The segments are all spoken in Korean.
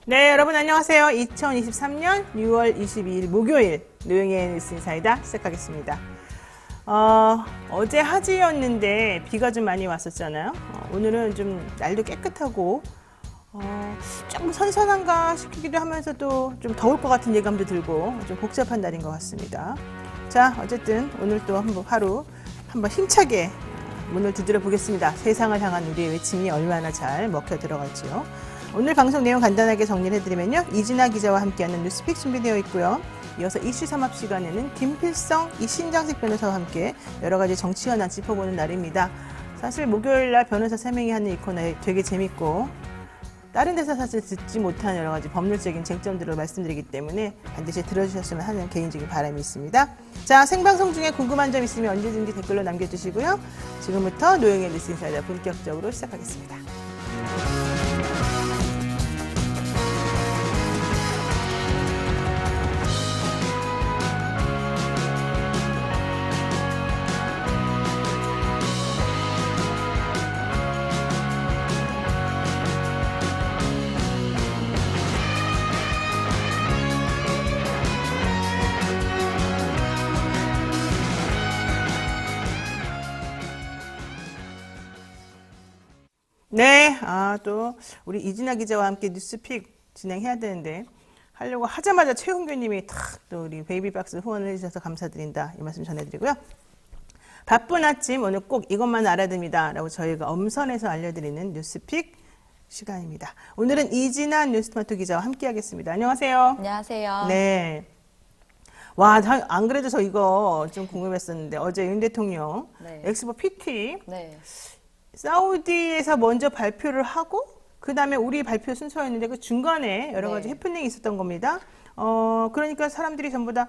네, 여러분 안녕하세요. 2023년 6월 22일 목요일 노영의 뉴스 인사이다 시작하겠습니다. 어제 하지였는데 비가 좀 많이 왔었잖아요. 오늘은 좀 날도 깨끗하고 조금 선선한가 싶기도 하면서도 좀 더울 것 같은 예감도 들고 좀 복잡한 날인 것 같습니다. 자, 어쨌든 오늘 또 하루 한번 힘차게 문을 두드려 보겠습니다. 세상을 향한 우리의 외침이 얼마나 잘 먹혀 들어갈지요. 오늘 방송 내용 간단하게 정리를 해드리면요. 이진아 기자와 함께하는 뉴스픽 준비되어 있고요. 이어서 이슈 삼합 시간에는 김필성, 이신장식 변호사와 함께 여러 가지 정치 현안 짚어보는 날입니다. 사실 목요일 날 변호사 3명이 하는 이 코너 되게 재밌고 다른 데서 사실 듣지 못한 여러 가지 법률적인 쟁점들을 말씀드리기 때문에 반드시 들어주셨으면 하는 개인적인 바람이 있습니다. 자, 생방송 중에 궁금한 점 있으면 언제든지 댓글로 남겨주시고요. 지금부터 노영의 뉴스 인사이다 본격적으로 시작하겠습니다. 네, 또 우리 이진아 기자와 함께 뉴스픽 진행해야 되는데 하려고 하자마자 최훈규님이 탁 또 우리 베이비박스 후원을 해주셔서 감사드린다 이 말씀 전해드리고요. 바쁜 아침 오늘 꼭 이것만 알아야 됩니다라고 저희가 엄선해서 알려드리는 뉴스픽 시간입니다. 오늘은 이진아 뉴스토마토 기자와 함께하겠습니다. 안녕하세요. 안녕하세요. 네. 와, 안 그래도 저 이거 좀 궁금했었는데 어제 윤 대통령 엑스포 PT 사우디에서 먼저 발표를 하고 그 다음에 우리 발표 순서였는데 그 중간에 여러 가지 해프닝이 있었던 겁니다. 그러니까 사람들이 전부 다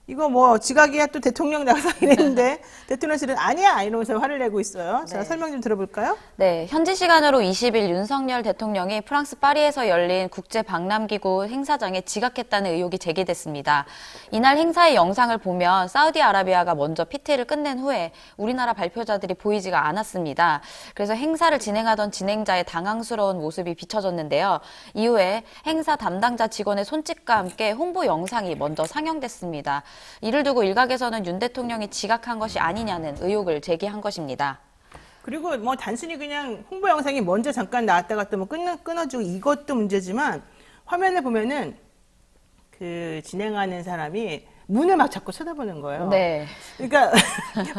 이거 뭐 지각이야 또 대통령 나가서 이랬는데 대통령실은 아니야 이러면서 화를 내고 있어요. 자, 설명 좀 들어볼까요? 네, 현지 시간으로 20일 윤석열 대통령이 프랑스 파리에서 열린 국제박람기구 행사장에 지각했다는 의혹이 제기됐습니다. 이날 행사의 영상을 보면 사우디아라비아가 먼저 PT를 끝낸 후에 우리나라 발표자들이 보이지가 않았습니다. 그래서 행사를 진행하던 진행자의 당황스러운 모습이 비춰졌는데요. 이후에 행사 담당자 직원의 손짓과 함께 홍보 영상이 먼저 상영됐습니다. 이를 두고 일각에서는 윤 대통령이 지각한 것이 아니냐는 의혹을 제기한 것입니다. 그리고 뭐 단순히 그냥 홍보 영상이 먼저 잠깐 나왔다가 또 뭐 끊어주고 이것도 문제지만 화면을 보면은 그 진행하는 사람이 문을 막 자꾸 쳐다보는 거예요. 네. 그러니까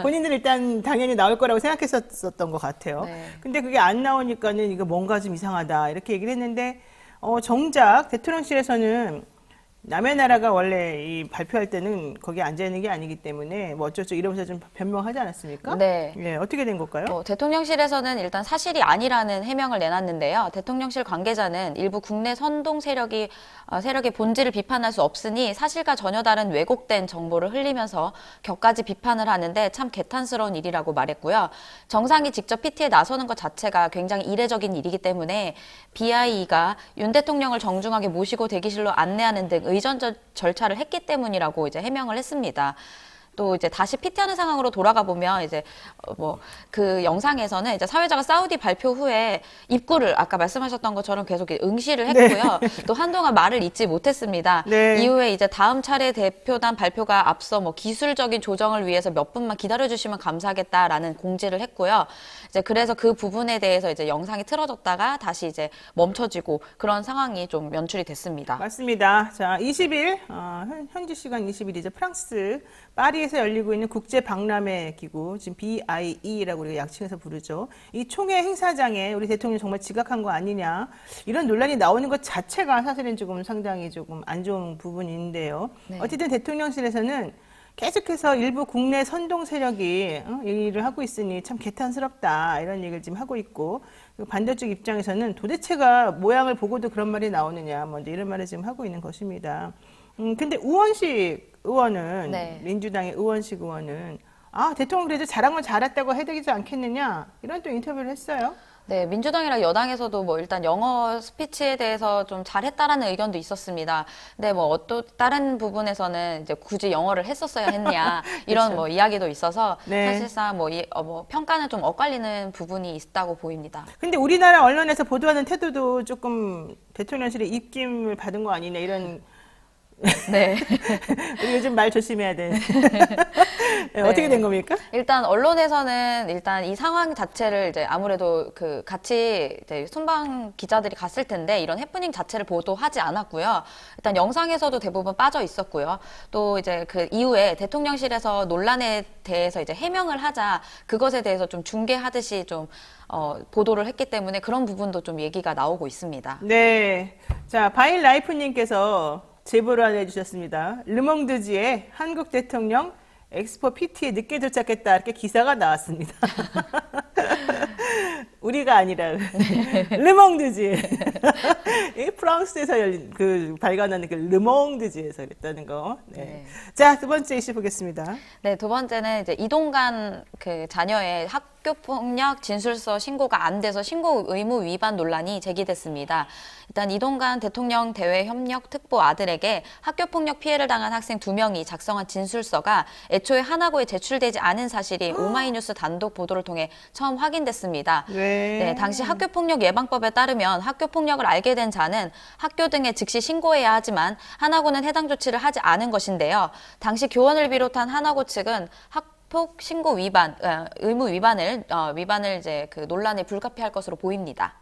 본인들은 일단 당연히 나올 거라고 생각했었던 것 같아요. 근데 그게 안 나오니까는 이거 뭔가 좀 이상하다 이렇게 얘기를 했는데 정작 대통령실에서는 남의 나라가 원래 이 발표할 때는 거기에 앉아 있는 게 아니기 때문에 뭐 어쩌고 이러면서 좀 변명하지 않았습니까? 네. 예, 어떻게 된 걸까요? 대통령실에서는 일단 사실이 아니라는 해명을 내놨는데요. 대통령실 관계자는 일부 국내 선동 세력의 본질을 비판할 수 없으니 사실과 전혀 다른 왜곡된 정보를 흘리면서 격까지 비판을 하는데 참 개탄스러운 일이라고 말했고요. 정상이 직접 PT에 나서는 것 자체가 굉장히 이례적인 일이기 때문에 BIE가 윤 대통령을 정중하게 모시고 대기실로 안내하는 등 의전 절차를 했기 때문이라고 이제 해명을 했습니다. 또 이제 다시 PT하는 상황으로 돌아가 보면 이제 그 영상에서는 이제 사회자가 사우디 발표 후에 입구를 아까 말씀하셨던 것처럼 계속 응시를 했고요. 또 한동안 말을 잇지 못했습니다. 이후에 이제 다음 차례 대표단 발표가 앞서 기술적인 조정을 위해서 몇 분만 기다려주시면 감사하겠다라는 공지를 했고요. 이제 그래서 그 부분에 대해서 이제 영상이 틀어졌다가 다시 이제 멈춰지고 그런 상황이 좀 연출이 됐습니다. 맞습니다. 자, 20일 현지 시간 20일이죠. 프랑스 파리에서 열리고 있는 국제박람회 기구, 지금 BIE라고 우리가 약칭해서 부르죠. 이 총회 행사장에 우리 대통령이 정말 지각한 거 아니냐 이런 논란이 나오는 것 자체가 사실은 조금 상당히 조금 안 좋은 부분인데요. 어쨌든 대통령실에서는 계속해서 일부 국내 선동 세력이 일을 하고 있으니 참 개탄스럽다 이런 얘기를 지금 하고 있고 반대쪽 입장에서는 도대체가 모양을 보고도 그런 말이 나오느냐 먼저 이런 말을 지금 하고 있는 것입니다. 근데 우원식 의원은 민주당의 우원식 의원은 대통령 그래도 잘한 건 잘했다고 해야 되지 않겠느냐 이런 또 인터뷰를 했어요. 네, 민주당이랑 여당에서도 뭐 일단 영어 스피치에 대해서 좀 잘했다라는 의견도 있었습니다. 근데 뭐 어떤 다른 부분에서는 이제 굳이 영어를 했었어야 했냐 이런 그렇죠. 뭐 이야기도 있어서 네. 사실상 뭐 평가는 좀 엇갈리는 부분이 있다고 보입니다. 근데 우리나라 언론에서 보도하는 태도도 조금 대통령실의 입김을 받은 거 아니냐 이런 네. 우리 요즘 말 조심해야 돼. 네, 어떻게 된 겁니까? 일단 언론에서는 일단 이 상황 자체를 이제 아무래도 그 같이 이제 순방 기자들이 갔을 텐데 이런 해프닝 자체를 보도하지 않았고요. 일단 영상에서도 대부분 빠져 있었고요. 또 이제 그 이후에 대통령실에서 논란에 대해서 이제 해명을 하자 그것에 대해서 좀 중계하듯이 좀 보도를 했기 때문에 그런 부분도 좀 얘기가 나오고 있습니다. 네. 자, 바일라이프님께서 제보를 하나 해주셨습니다. 르몽드지에 한국 대통령 엑스포 PT에 늦게 도착했다 이렇게 기사가 나왔습니다. 우리가 아니라 르몽드지. 프랑스에서 열린 그 발간하는 그 르몽드지에서 그랬다는 거. 네. 네. 자, 두 번째 이슈 보겠습니다. 네, 두 번째는 이제 이동관 그 자녀의 학교 폭력 진술서 신고가 안 돼서 신고 의무 위반 논란이 제기됐습니다. 일단 이동관 대통령 대외 협력 특보 아들에게 학교 폭력 피해를 당한 학생 2명이 작성한 진술서가 애초에 하나고에 제출되지 않은 사실이 오마이뉴스 단독 보도를 통해 처음 확인됐습니다. 네, 당시 학교폭력 예방법에 따르면 학교폭력을 알게 된 자는 학교 등에 즉시 신고해야 하지만 하나고는 해당 조치를 하지 않은 것인데요. 당시 교원을 비롯한 하나고 측은 학폭 신고 위반, 의무 위반을 이제 그 논란에 불가피할 것으로 보입니다.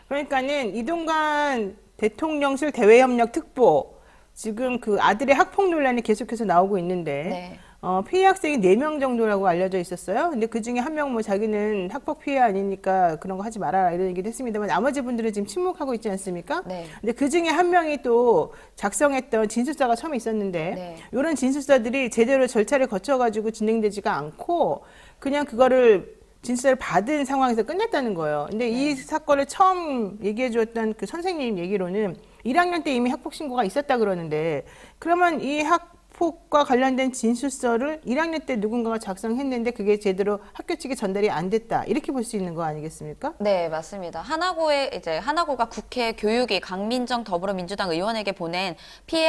그러니까는 이동관 대통령실 대외협력 특보 지금 그 아들의 학폭 논란이 계속해서 나오고 있는데 네. 피해 학생이 4명 정도라고 알려져 있었어요. 근데 그 중에 한 명 뭐 자기는 학폭 피해 아니니까 그런 거 하지 말아라 이런 얘기도 했습니다만 나머지 분들은 지금 침묵하고 있지 않습니까? 네. 근데 그 중에 한 명이 또 작성했던 진술서가 처음에 있었는데 네. 이런 진술서들이 제대로 절차를 거쳐가지고 진행되지가 않고 그냥 그거를 진술서를 받은 상황에서 끝냈다는 거예요. 근데 이 사건을 처음 얘기해 주었던 그 선생님 얘기로는 1학년 때 이미 학폭 신고가 있었다 그러는데 그러면 이 학폭과 관련된 진술서를 1학년 때 누군가가 작성했는데 그게 제대로 학교 측에 전달이 안 됐다. 이렇게 볼 수 있는 거 아니겠습니까? 네, 맞습니다. 하나고가 국회 교육위 강민정 더불어민주당 의원에게 보낸 피해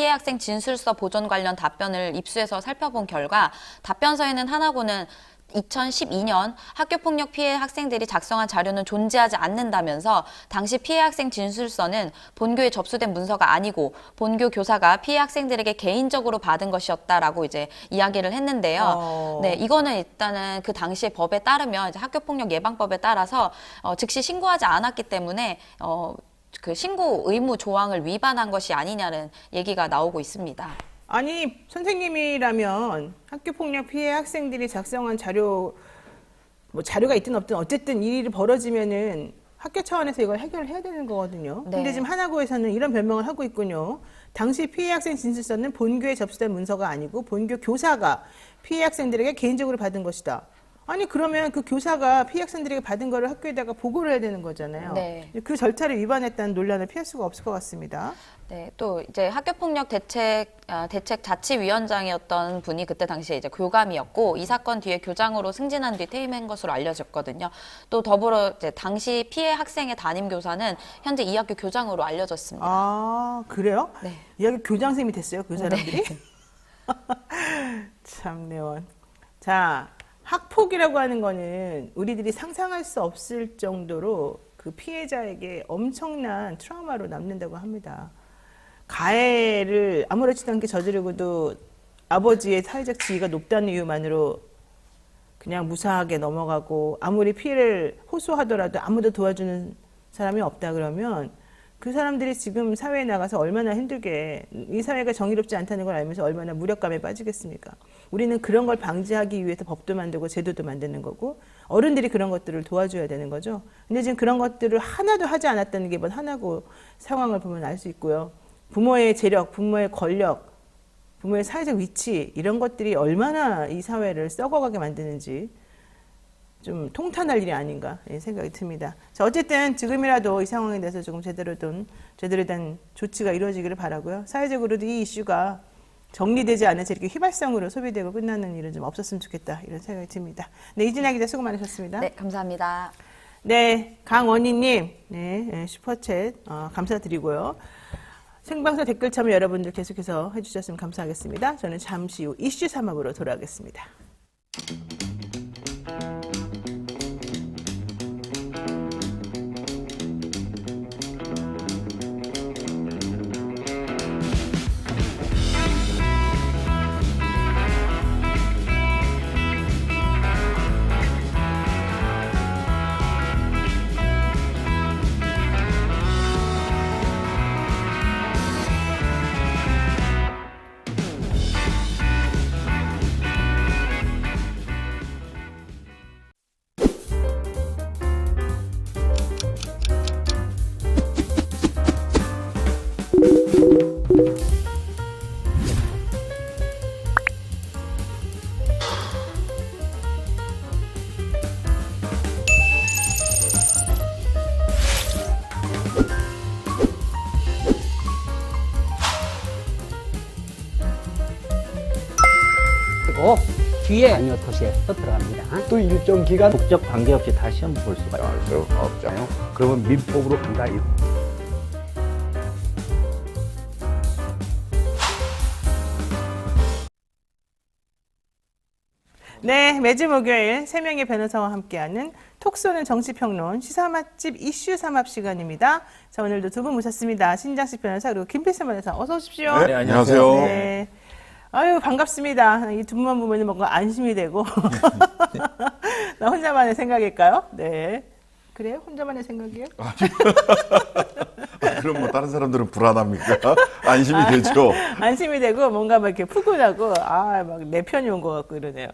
학생 진술서 보존 관련 답변을 입수해서 살펴본 결과 답변서에는 하나고는 2012년 학교폭력 피해 학생들이 작성한 자료는 존재하지 않는다면서 당시 피해 학생 진술서는 본교에 접수된 문서가 아니고 본교 교사가 피해 학생들에게 개인적으로 받은 것이었다라고 이제 이야기를 했는데요. 네, 이거는 일단은 그 당시의 법에 따르면 이제 학교폭력 예방법에 따라서 즉시 신고하지 않았기 때문에 그 신고 의무 조항을 위반한 것이 아니냐는 얘기가 나오고 있습니다. 아니 선생님이라면 학교폭력 피해 학생들이 작성한 자료 뭐 자료가 있든 없든 어쨌든 이 일이 벌어지면은 학교 차원에서 이걸 해결을 해야 되는 거거든요. 네. 근데 지금 하나고에서는 이런 변명을 하고 있군요. 당시 피해 학생 진술서는 본교에 접수된 문서가 아니고 본교 교사가 피해 학생들에게 개인적으로 받은 것이다. 아니 그러면 그 교사가 피해 학생들에게 받은 거를 학교에다가 보고를 해야 되는 거잖아요. 네. 그 절차를 위반했다는 논란을 피할 수가 없을 것 같습니다. 네, 또 이제 학교폭력 대책 자치위원장이었던 분이 그때 당시에 이제 교감이었고 이 사건 뒤에 교장으로 승진한 뒤 퇴임한 것으로 알려졌거든요. 또 더불어 이제 당시 피해 학생의 담임 교사는 현재 이 학교 교장으로 알려졌습니다. 아 그래요? 네. 이 학교 교장선생님이 됐어요, 그 사람들이? 참내원. 자, 학폭이라고 하는 거는 우리들이 상상할 수 없을 정도로 그 피해자에게 엄청난 트라우마로 남는다고 합니다. 가해를 아무렇지도 않게 저지르고도 아버지의 사회적 지위가 높다는 이유만으로 그냥 무사하게 넘어가고 아무리 피해를 호소하더라도 아무도 도와주는 사람이 없다 그러면 그 사람들이 지금 사회에 나가서 얼마나 힘들게 이 사회가 정의롭지 않다는 걸 알면서 얼마나 무력감에 빠지겠습니까? 우리는 그런 걸 방지하기 위해서 법도 만들고 제도도 만드는 거고 어른들이 그런 것들을 도와줘야 되는 거죠. 근데 지금 그런 것들을 하나도 하지 않았다는 게 이번 하나고 상황을 보면 알 수 있고요. 부모의 재력, 부모의 권력, 부모의 사회적 위치 이런 것들이 얼마나 이 사회를 썩어가게 만드는지 좀 통탄할 일이 아닌가 생각이 듭니다. 자, 어쨌든 지금이라도 이 상황에 대해서 조금 제대로 된 조치가 이루어지기를 바라고요. 사회적으로도 이 이슈가 정리되지 않은 채 이렇게 휘발성으로 소비되고 끝나는 일은 좀 없었으면 좋겠다 이런 생각이 듭니다. 네, 이진아 기자 수고 많으셨습니다. 네, 감사합니다. 네, 강원희님, 네, 슈퍼챗 감사드리고요. 생방송 댓글 참여 여러분들 계속해서 해주셨으면 감사하겠습니다. 저는 잠시 후 이슈 3합으로 돌아오겠습니다. 그리고 뒤에 아니요 도시에 또 들어갑니다. 또 일정 기간 국적 관계없이 다시 시험 볼 수가 없잖아요. 그러면 민법으로 간다. 네, 매주 목요일 3명의 변호사와 함께하는 톡 쏘는 정치평론 시사 맛집 이슈 3합 시간입니다. 자, 오늘도 두 분 모셨습니다. 신장식 변호사 그리고 김필선 변호사 어서 오십시오. 네, 안녕하세요. 네. 아유, 반갑습니다. 이 두 분만 보면 뭔가 안심이 되고. 나 혼자만의 생각일까요? 네. 그래요? 혼자만의 생각이에요? 그럼 뭐 다른 사람들은 불안합니까? 안심이 되죠. 안심이 되고 뭔가 막 이렇게 푸근하고 막 내 편이 온 것 같고 이러네요.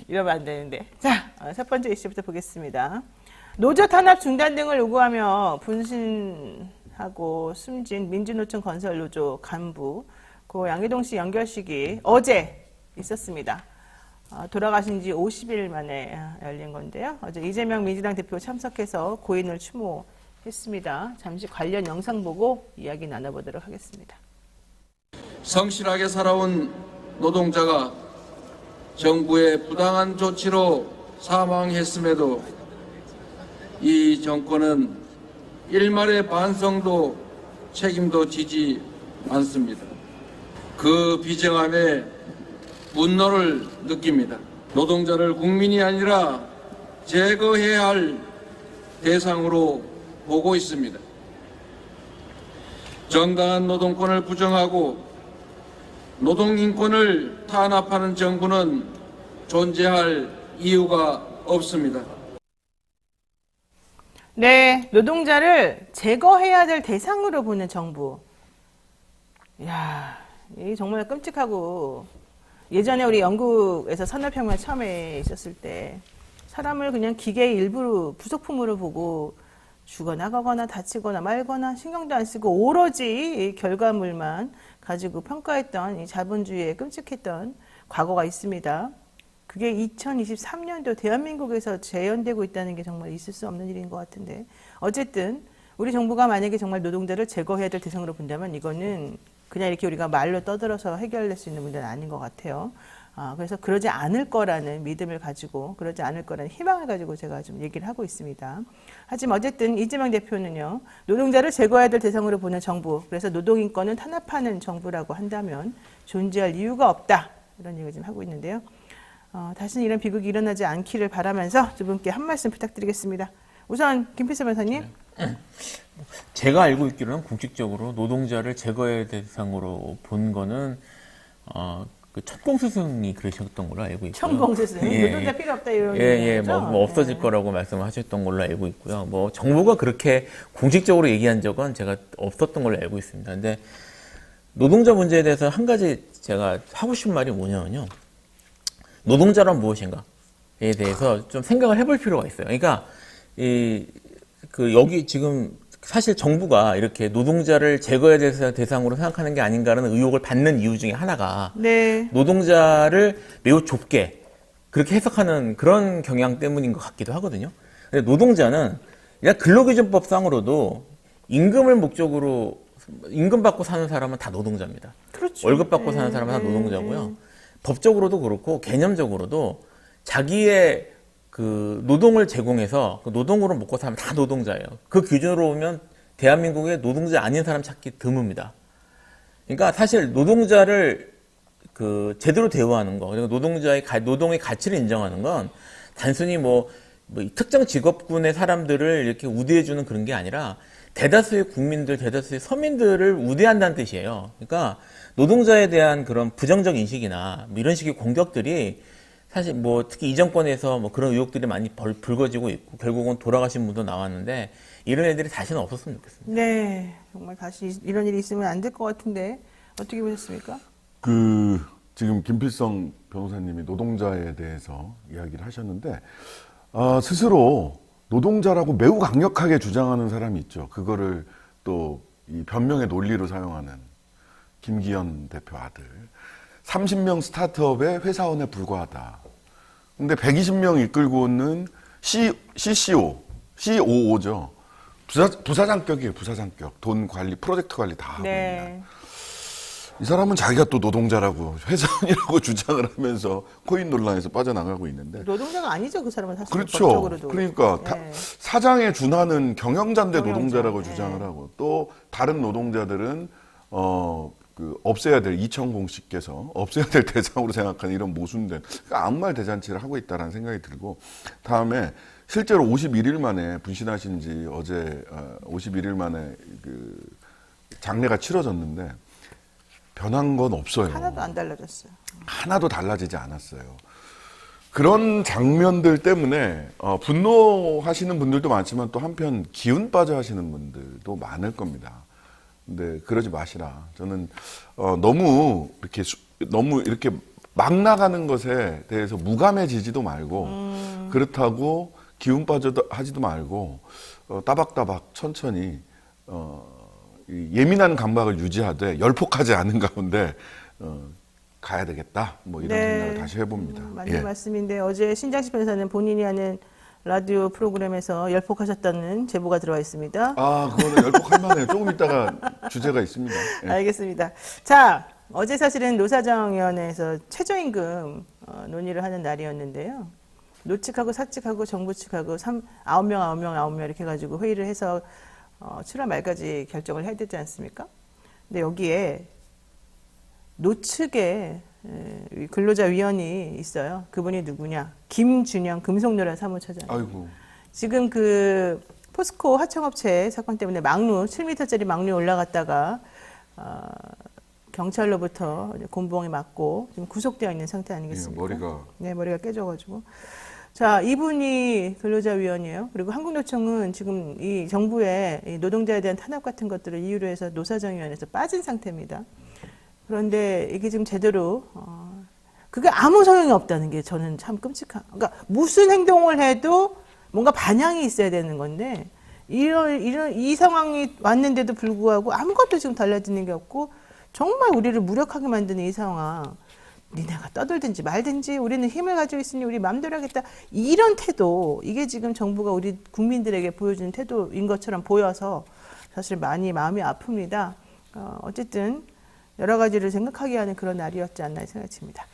이러면 안 되는데. 자, 첫 번째 이슈부터 보겠습니다. 노조 탄압 중단 등을 요구하며 분신하고 숨진 민주노총 건설노조 간부 그 양희동 씨 연결식이 어제 있었습니다. 돌아가신 지 50일 만에 열린 건데요. 어제 이재명 민주당 대표 참석해서 고인을 추모했습니다. 잠시 관련 영상 보고 이야기 나눠보도록 하겠습니다. 성실하게 살아온 노동자가 정부의 부당한 조치로 사망했음에도 이 정권은 일말의 반성도 책임도 지지 않습니다. 그 비정함에 분노를 느낍니다. 노동자를 국민이 아니라 제거해야 할 대상으로 보고 있습니다. 정당한 노동권을 부정하고 노동인권을 탄압하는 정부는 존재할 이유가 없습니다. 네, 노동자를 제거해야 될 대상으로 보는 정부. 이야, 이 정말 끔찍하고 예전에 우리 영국에서 산업혁명 처음에 있었을 때 사람을 그냥 기계의 일부로 부속품으로 보고 죽어나가거나 다치거나 말거나 신경도 안 쓰고 오로지 이 결과물만 가지고 평가했던 이 자본주의의 끔찍했던 과거가 있습니다. 그게 2023년도 대한민국에서 재현되고 있다는 게 정말 있을 수 없는 일인 것 같은데 어쨌든 우리 정부가 만약에 정말 노동자를 제거해야 될 대상으로 본다면 이거는 그냥 이렇게 우리가 말로 떠들어서 해결될 수 있는 문제는 아닌 것 같아요. 그래서 그러지 않을 거라는 믿음을 가지고 그러지 않을 거라는 희망을 가지고 제가 좀 얘기를 하고 있습니다. 하지만 어쨌든 이재명 대표는요. 노동자를 제거해야 될 대상으로 보는 정부 그래서 노동인권은 탄압하는 정부라고 한다면 존재할 이유가 없다. 이런 얘기를 좀 하고 있는데요. 다시는 이런 비극이 일어나지 않기를 바라면서 두 분께 한 말씀 부탁드리겠습니다. 우선 김필선 변호사님. 제가 알고 있기로는 공식적으로 노동자를 제거해야 될 대상으로 본 거는 그 천공스승이 그러셨던 걸로 알고 있고요. 천공스승 노동자 필요 없다 이런 거죠? 뭐 없어질 거라고 말씀을 하셨던 걸로 알고 있고요. 뭐 정부가 그렇게 공식적으로 얘기한 적은 제가 없었던 걸로 알고 있습니다. 근데 노동자 문제에 대해서 한 가지 제가 하고 싶은 말이 뭐냐면요. 노동자란 무엇인가에 대해서 좀 생각을 해볼 필요가 있어요. 그러니까 여기 지금 사실 정부가 이렇게 노동자를 제거해야 될 대상으로 생각하는 게 아닌가라는 의혹을 받는 이유 중에 하나가 네. 노동자를 매우 좁게 그렇게 해석하는 그런 경향 때문인 것 같기도 하거든요. 근데 노동자는 그냥 근로기준법상으로도 임금을 목적으로 임금 받고 사는 사람은 다 노동자입니다. 그렇죠. 월급 받고 사는 사람은 다 노동자고요. 법적으로도 그렇고 개념적으로도 자기의 그 노동을 제공해서 그 노동으로 먹고 사면 다 노동자예요. 그 기준으로 보면 대한민국에 노동자 아닌 사람 찾기 드뭅니다. 그러니까 사실 노동자를 그 제대로 대우하는 거, 그리고 노동의 가치를 인정하는 건 단순히 뭐 특정 직업군의 사람들을 이렇게 우대해주는 그런 게 아니라 대다수의 국민들, 대다수의 서민들을 우대한다는 뜻이에요. 그러니까 노동자에 대한 그런 부정적 인식이나 뭐 이런 식의 공격들이 사실 뭐 특히 이 정권에서 뭐 그런 의혹들이 많이 불거지고 있고 결국은 돌아가신 분도 나왔는데 이런 애들이 다시는 없었으면 좋겠습니다. 네, 정말 다시 이런 일이 있으면 안 될 것 같은데 어떻게 보셨습니까? 지금 김필성 변호사님이 노동자에 대해서 이야기를 하셨는데 스스로 노동자라고 매우 강력하게 주장하는 사람이 있죠. 그거를 또 이 변명의 논리로 사용하는 김기현 대표 아들. 30명 스타트업의 회사원에 불과하다. 근데 120명 이끌고 오는 COO죠. 부사장격이에요, 부사장격. 돈 관리, 프로젝트 관리 다 하고 있는. 이 사람은 자기가 또 노동자라고, 회사원이라고 주장을 하면서 코인 논란에서 빠져나가고 있는데. 노동자가 아니죠, 그 사람은 사실. 그렇죠. 법적으로도. 그러니까 네. 사장에 준하는 경영자인데 경영자. 노동자라고 네. 주장을 하고 또 다른 노동자들은 없애야 될 이청공 씨께서 없애야 될 대상으로 생각하는 이런 모순된 그러니까 아무 말 대잔치를 하고 있다라는 생각이 들고 다음에 실제로 51일 만에 분신하신 지 어제 51일 만에 그 장례가 치러졌는데 변한 건 없어요. 하나도 안 달라졌어요. 하나도 달라지지 않았어요. 그런 장면들 때문에 분노하시는 분들도 많지만 또 한편 기운 빠져 하시는 분들도 많을 겁니다. 근데 그러지 마시라. 저는 너무 이렇게 막 나가는 것에 대해서 무감해지지도 말고 그렇다고 기운 빠져 하지도 말고 따박따박 천천히 이 예민한 감각을 유지하되 열폭하지 않은 가운데 가야 되겠다. 뭐 이런 생각을 다시 해봅니다. 맞는 예. 말씀인데 어제 신장식 변호사는 본인이 하는 라디오 프로그램에서 열폭하셨다는 제보가 들어와 있습니다. 그거는 열폭할 만해요. 조금 있다가 주제가 있습니다. 예. 알겠습니다. 자, 어제 사실은 노사정위원회에서 최저임금 논의를 하는 날이었는데요. 노측하고 사측하고 정부 측하고 9명 이렇게 해가지고 회의를 해서 7월 말까지 결정을 해야 되지 않습니까? 근데 여기에 노측에 근로자위원이 있어요. 그분이 누구냐? 김준영 금속노란 사무처장. 아이고. 지금 그 포스코 하청업체 사건 때문에 망루 7m짜리 망루에 올라갔다가 경찰로부터 곤봉에 맞고 지금 구속되어 있는 상태 아니겠습니까? 머리가. 네, 머리가 깨져가지고. 자, 이분이 근로자위원이에요. 그리고 한국노총은 지금 이 정부의 이 노동자에 대한 탄압 같은 것들을 이유로 해서 노사정위원회에서 빠진 상태입니다. 그런데 이게 지금 제대로 그게 아무 소용이 없다는 게 저는 참 끔찍한. 그러니까 무슨 행동을 해도 뭔가 반향이 있어야 되는 건데 이 상황이 왔는데도 불구하고 아무것도 지금 달라지는 게 없고 정말 우리를 무력하게 만드는 이 상황. 니네가 떠들든지 말든지 우리는 힘을 가지고 있으니 우리 마음대로 하겠다. 이런 태도, 이게 지금 정부가 우리 국민들에게 보여주는 태도인 것처럼 보여서 사실 많이 마음이 아픕니다. 어쨌든 여러 가지를 생각하게 하는 그런 날이었지 않나 생각이 듭니다.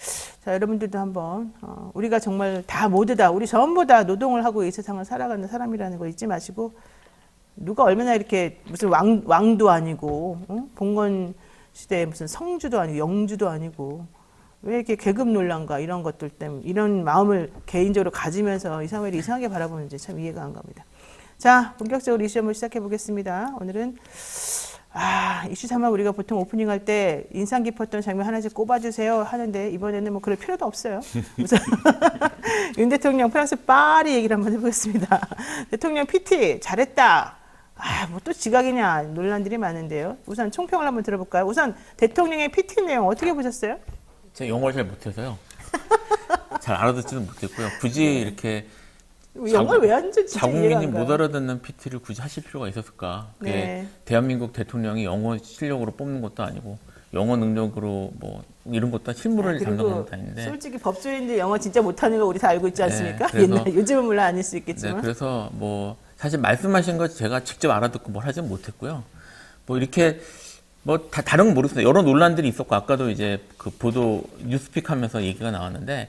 자, 여러분들도 한번 우리가 정말 모두 다 우리 전부 다 노동을 하고 이 세상을 살아가는 사람이라는 거 잊지 마시고 누가 얼마나 이렇게 무슨 왕도 아니고 봉건 시대에 무슨 성주도 아니고 영주도 아니고 왜 이렇게 계급 논란과 이런 것들 때문에 이런 마음을 개인적으로 가지면서 이 사회를 이상하게 바라보는지 참 이해가 안 갑니다. 자, 본격적으로 이슈 한번 시작해 보겠습니다. 오늘은 이슈 삼아 우리가 보통 오프닝 할 때 인상 깊었던 장면 하나씩 꼽아주세요 하는데 이번에는 뭐 그럴 필요도 없어요. 우선 윤 대통령 프랑스 파리 얘기를 한번 해보겠습니다. 대통령 PT 잘했다. 뭐 또 지각이냐 논란들이 많은데요. 우선 총평을 한번 들어볼까요? 우선 대통령의 PT 내용 어떻게 보셨어요? 제가 영어를 잘 못해서요. 잘 알아듣지도 못했고요. 굳이 이렇게 영어를 왜 하는지 진짜 자국민이 이해가 안 못 가요. 알아듣는 PT를 굳이 하실 필요가 있었을까? 그게 네. 대한민국 대통령이 영어 실력으로 뽑는 것도 아니고 영어 능력으로 뭐 이런 것도 실무를 담당하는 것도 아닌데. 솔직히 법조인들 영어 진짜 못하는 거 우리 다 알고 있지 않습니까? 네, 그래서- 옛날 요즘은 물론 아닐 수 네, 있겠지만. 그래서 뭐 사실 말씀하신 거 제가 직접 알아듣고 뭘 하진 못했고요. 뭐 이렇게 뭐 다른 건 모르겠어요. 여러 논란들이 있었고 아까도 이제 그 보도 뉴스픽하면서 얘기가 나왔는데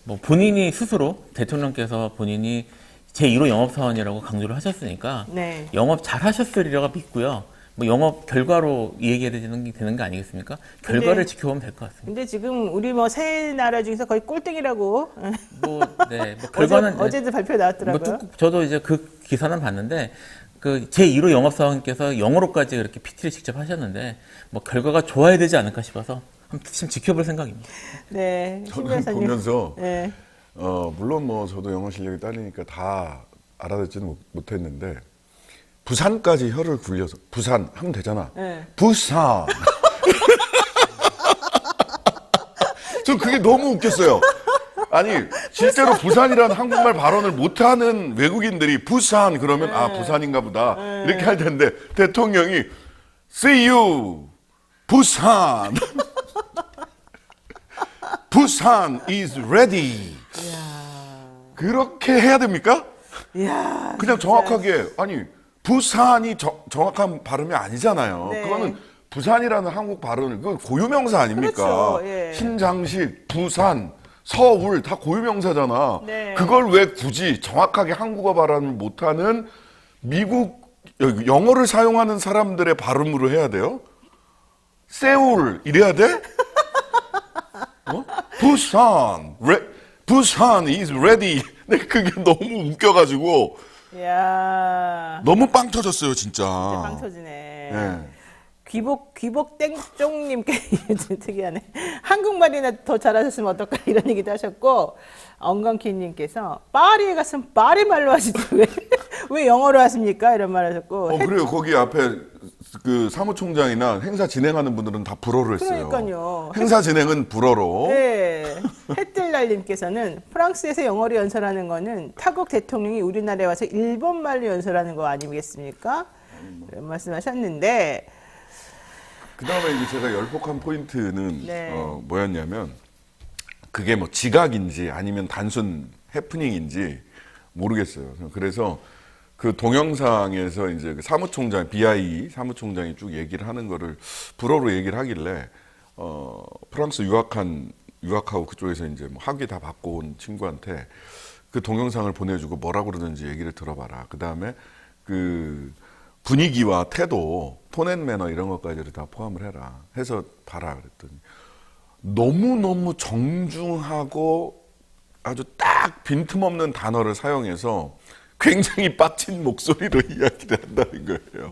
뭐 본인이 스스로 대통령께서 본인이 제1호 영업사원이라고 강조를 하셨으니까 네. 영업 잘 하셨으리라고 믿고요. 뭐 영업 결과로 얘기해야 되는 게 아니겠습니까? 결과를 지켜보면 될 것 같습니다. 근데 지금 우리 뭐 세 나라 중에서 거의 꼴등이라고 뭐 결과는 어제도 발표 나왔더라고요. 저도 이제 그 기사는 봤는데 그 제1호 영업사원께서 영어로까지 그렇게 PT를 직접 하셨는데 뭐 결과가 좋아야 되지 않을까 싶어서 한번 좀 지켜볼 생각입니다. 네. 신 저는 변호사님. 보면서 네. 물론 뭐 저도 영어 실력이 딸리니까 다 알아듣지는 못했는데 부산까지 혀를 굴려서 부산 하면 되잖아. 네. 부산. 저 그게 너무 웃겼어요. 아니 실제로 부산이라는 한국말 발언을 못하는 외국인들이 부산 그러면 아 부산인가 보다 이렇게 할 텐데 대통령이 See you 부산. 부산 is ready. 그렇게 해야 됩니까? 이야. 그냥 진짜. 정확하게 아니 부산이 정확한 발음이 아니잖아요. 네. 그거는 부산이라는 한국 발음을 그 고유명사 아닙니까? 그렇죠. 예. 신장식, 부산, 서울 다 고유명사잖아. 네. 그걸 왜 굳이 정확하게 한국어 발음을 못하는 미국 영어를 사용하는 사람들의 발음으로 해야 돼요? 세울 이래야 돼? 부산 is ready. 근데 그게 너무 웃겨가지고 이야. 너무 빵 터졌어요, 진짜. 빵 터지네. 네. 귀복 땡쫑님께 특이하네. 한국말이나 더 잘하셨으면 어떨까 이런 얘기도 하셨고 엉겅키님께서 파리에 갔으면 파리 말로 하시지 왜 영어로 하십니까? 이런 말 하셨고. 그래요. 거기 앞에 그 사무총장이나 행사 진행하는 분들은 다 불어로 했어요. 그러니까요. 행사 진행은 불어로. 네. 햇들날님께서는 프랑스에서 영어로 연설하는 거는 타국 대통령이 우리나라에 와서 일본말로 연설하는 거 아니겠습니까? 이런 말씀하셨는데. 그 다음에 이제 제가 열폭한 포인트는 네. 뭐였냐면 그게 뭐 지각인지 아니면 단순 해프닝인지 모르겠어요. 그래서 그 동영상에서 이제 그 사무총장, BIE 사무총장이 쭉 얘기를 하는 거를 불어로 얘기를 하길래, 프랑스 유학하고 그쪽에서 이제 뭐 학위 다 받고 온 친구한테 그 동영상을 보내주고 뭐라고 그러는지 얘기를 들어봐라. 그 다음에 그 분위기와 태도, 톤앤 매너 이런 것까지를 다 포함을 해라. 해서 봐라. 그랬더니 너무너무 정중하고 아주 딱 빈틈없는 단어를 사용해서 굉장히 빡친 목소리로 이야기를 한다는 거예요.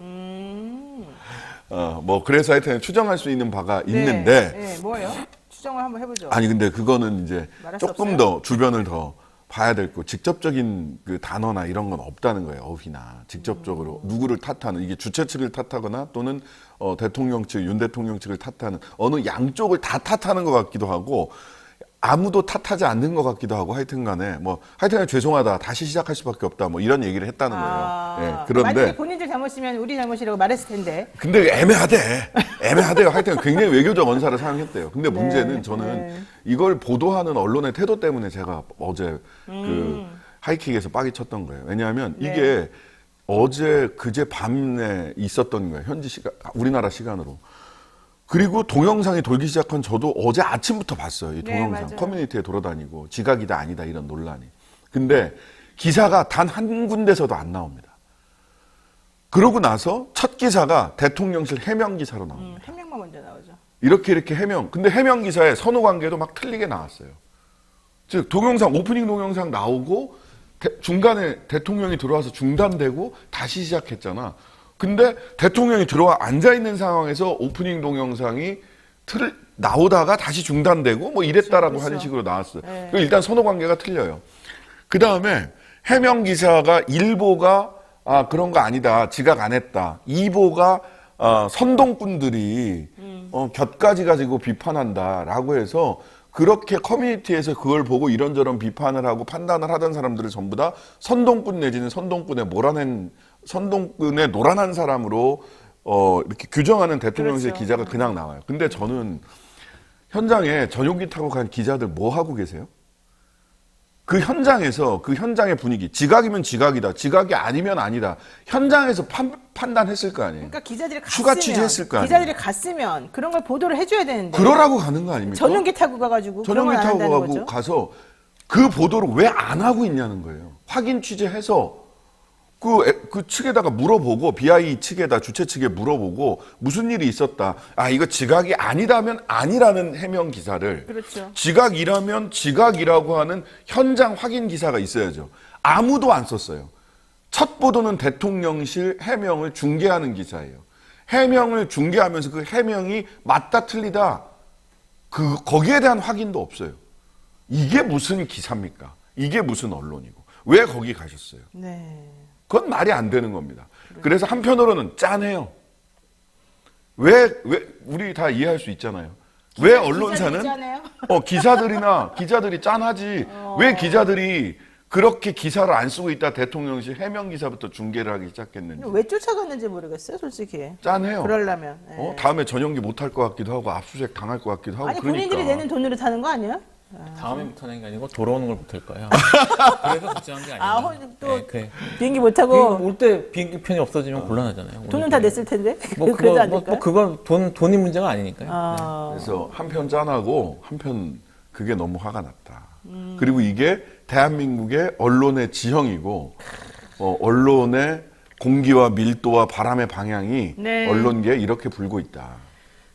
뭐 그래서 하여튼 추정할 수 있는 바가 있는데 네, 뭐예요? 추정을 한번 해보죠. 아니 근데 그거는 이제 말할 수 조금 없어요? 더 주변을 더 봐야 될 거 직접적인 그 단어나 이런 건 없다는 거예요. 어휘나 직접적으로 누구를 탓하는 이게 주최 측을 탓하거나 또는 대통령 측, 윤 대통령 측을 탓하는 어느 양쪽을 다 탓하는 것 같기도 하고 아무도 탓하지 않는 것 같기도 하고 하여튼간에 뭐 하여튼 죄송하다 다시 시작할 수밖에 없다 뭐 이런 얘기를 했다는 거예요. 예, 그런데 만약에 본인들 잘못이면 우리 잘못이라고 말했을 텐데. 근데 애매하대요. 하여튼 굉장히 외교적 언사를 사용했대요. 근데 문제는 저는 이걸 보도하는 언론의 태도 때문에 제가 어제 그 하이킥에서 빡이 쳤던 거예요. 왜냐하면 이게 어제 그제 밤에 있었던 거예요. 현지 시간, 우리나라 시간으로. 그리고 동영상이 돌기 시작한 저도 어제 아침부터 봤어요. 이 동영상. 맞아요. 커뮤니티에 돌아다니고 지각이다 아니다 이런 논란이. 근데 기사가 단 한 군데서도 안 나옵니다. 그러고 나서 첫 기사가 대통령실 해명 기사로 나옵니다. 해명만 먼저 나오죠. 이렇게 해명. 근데 해명 기사에 선후 관계도 막 틀리게 나왔어요. 즉 동영상 오프닝 동영상 나오고 중간에 대통령이 들어와서 중단되고 다시 시작했잖아. 근데 대통령이 들어와 앉아 있는 상황에서 오프닝 동영상이 나오다가 다시 중단되고 뭐 이랬다라고 하는 식으로 나왔어요. 일단 선후 관계가 틀려요. 그 다음에 해명 기사가 1보가 그런 거 아니다. 지각 안 했다. 2보가 선동꾼들이 곁가지 가지고 비판한다라고 해서 그렇게 커뮤니티에서 그걸 보고 이런저런 비판을 하고 판단을 하던 사람들을 전부 다 선동꾼 내지는 선동꾼의 노란한 사람으로 이렇게 규정하는 대통령실 그렇죠. 기자가 그냥 나와요. 근데 저는 현장에 전용기 타고 간 기자들 뭐 하고 계세요? 그 현장에서 그 현장의 분위기 지각이면 지각이다. 지각이 아니면 아니다. 현장에서 판단했을 거 아니에요. 그러니까 기자들이 추가 갔으면 취재했을 거 아니에요. 기자들이 갔으면 그런 걸 보도를 해줘야 되는데. 그러라고 가는 거 아닙니까? 전용기 타고 가가지고 그런 전용기 건 안 타고 한다는 가고 거죠. 가서 그 보도를 왜 안 하고 있냐는 거예요. 확인 취재해서 그 측에다가 물어보고, BI 측에다, 주최 측에 물어보고, 무슨 일이 있었다. 아, 이거 지각이 아니라면 아니라는 해명 기사를. 그렇죠. 지각이라면 지각이라고 하는 현장 확인 기사가 있어야죠. 아무도 안 썼어요. 첫 보도는 대통령실 해명을 중계하는 기사예요. 해명을 중계하면서 그 해명이 맞다 틀리다. 거기에 대한 확인도 없어요. 이게 무슨 기사입니까? 이게 무슨 언론이고. 왜 거기 가셨어요? 네. 그건 말이 안 되는 겁니다. 그래서 한편으로는 짠해요. 왜, 우리 다 이해할 수 있잖아요. 왜 언론사는, 기자들이 짠하지. 왜 기자들이 그렇게 기사를 안 쓰고 있다 대통령실 해명 기사부터 중계를 하기 시작했는지. 왜 쫓아갔는지 모르겠어요, 솔직히. 짠해요. 그러려면. 네. 다음에 전용기 못할 것 같기도 하고, 압수수색 당할 것 같기도 하고. 아니, 그러니까. 본인들이 내는 돈으로 타는 거 아니에요? 다음에 못하는 게 아니고 돌아오는 걸 못할 거예요. 그래서 걱정한 게 아니라. 또 그래. 비행기 못 타고 올 때 비행기 편이 없어지면 곤란하잖아요. 돈은 다 냈을 텐데. 뭐 그래도 안 그거 될까요? 그건 돈이 문제가 아니니까요. 그래서 한편 짠하고 한편 그게 너무 화가 났다. 그리고 이게 대한민국의 언론의 지형이고 언론의 공기와 밀도와 바람의 방향이 네. 언론계에 이렇게 불고 있다.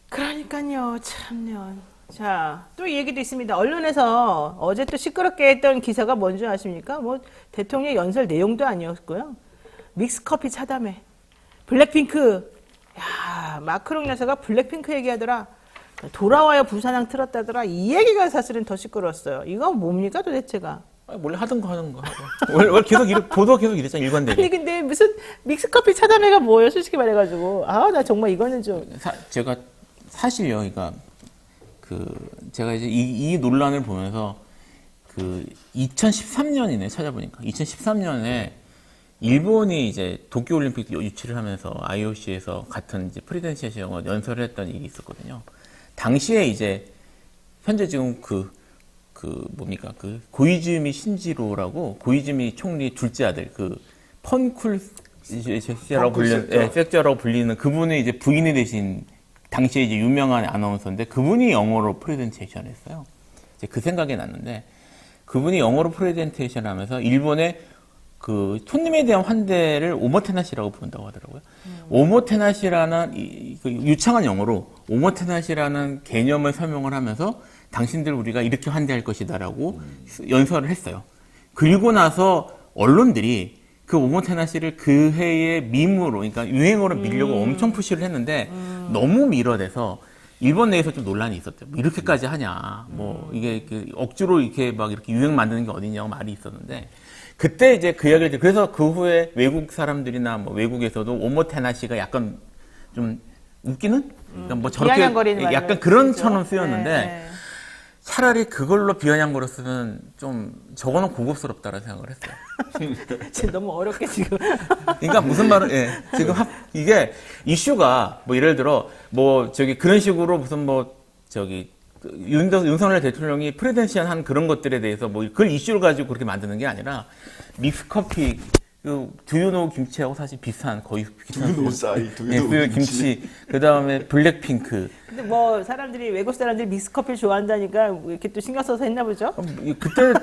그러니까요, 참요. 자, 또 이 얘기도 있습니다. 언론에서 어제 또 시끄럽게 했던 기사가 뭔지 아십니까? 뭐 대통령 연설 내용도 아니었고요. 믹스커피 차담회, 블랙핑크. 야, 마크롱 여사가 블랙핑크 얘기하더라. 돌아와요 부산항 틀었다더라. 이 얘기가 사실은 더 시끄러웠어요. 이건 뭡니까 도대체가? 원래 하던 거 하고. 원래 계속 보도가 계속 이랬잖아요. 일관되게. 아니 근데 무슨 믹스커피 차담회가 뭐예요? 솔직히 말해가지고 나 정말 이거는 좀 제가 사실요, 그러니까 제가 이제 이 논란을 보면서 2013년이네 찾아보니까 2013년에 일본이 이제 도쿄올림픽 유치를 하면서 IOC에서 같은 이제 프리덴시아시 영어 연설을 했던 일이 있었거든요. 당시에 이제 현재 지금 뭡니까 고이즈미 신지로라고 고이즈미 총리 둘째 아들 펀쿨 섹저라고 불리는 그분의 이제 부인이 되신 당시에 이제 유명한 아나운서인데 그분이 영어로 프레젠테이션을 했어요. 이제 그 생각이 났는데 그분이 영어로 프레젠테이션을 하면서 일본의 손님에 대한 환대를 오모테나시라고 부른다고 하더라고요. 오모테나시라는 유창한 영어로 오모테나시라는 개념을 설명을 하면서 당신들 우리가 이렇게 환대할 것이다라고 연설을 했어요. 그리고 나서 언론들이 그 오모테나시를 그 해의 밈으로, 그러니까 유행어로 밀려고 엄청 푸시를 했는데 너무 밀어내서 일본 내에서 좀 논란이 있었대요. 뭐 이렇게까지 하냐. 뭐 이게 억지로 이렇게 막 이렇게 유행 만드는 게 어디냐고 말이 있었는데 그때 이제 그 이야기를 그래서 그 후에 외국 사람들이나 뭐 외국에서도 오모테나시가 약간 좀 웃기는? 그러니까 뭐 저렇게 약간 그런 처럼 쓰였는데 네. 차라리 그걸로 비아냥거렸으면 좀 저거는 고급스럽다라는 생각을 했어요. 지금 너무 어렵게 지금. 그러니까 무슨 말은 지금 이게 이슈가 뭐 예를 들어 뭐 그런 식으로 무슨 윤석열 대통령이 프레젠시한 한 그런 것들에 대해서 뭐 그걸 이슈를 가지고 그렇게 만드는 게 아니라 믹스커피 두유노 김치하고 사실 비슷한 거의 비슷한 두유노 김치 그다음에 블랙핑크. 근데 뭐 외국 사람들이 믹스커피를 좋아한다니까 이렇게 또 신경 써서 했나 보죠?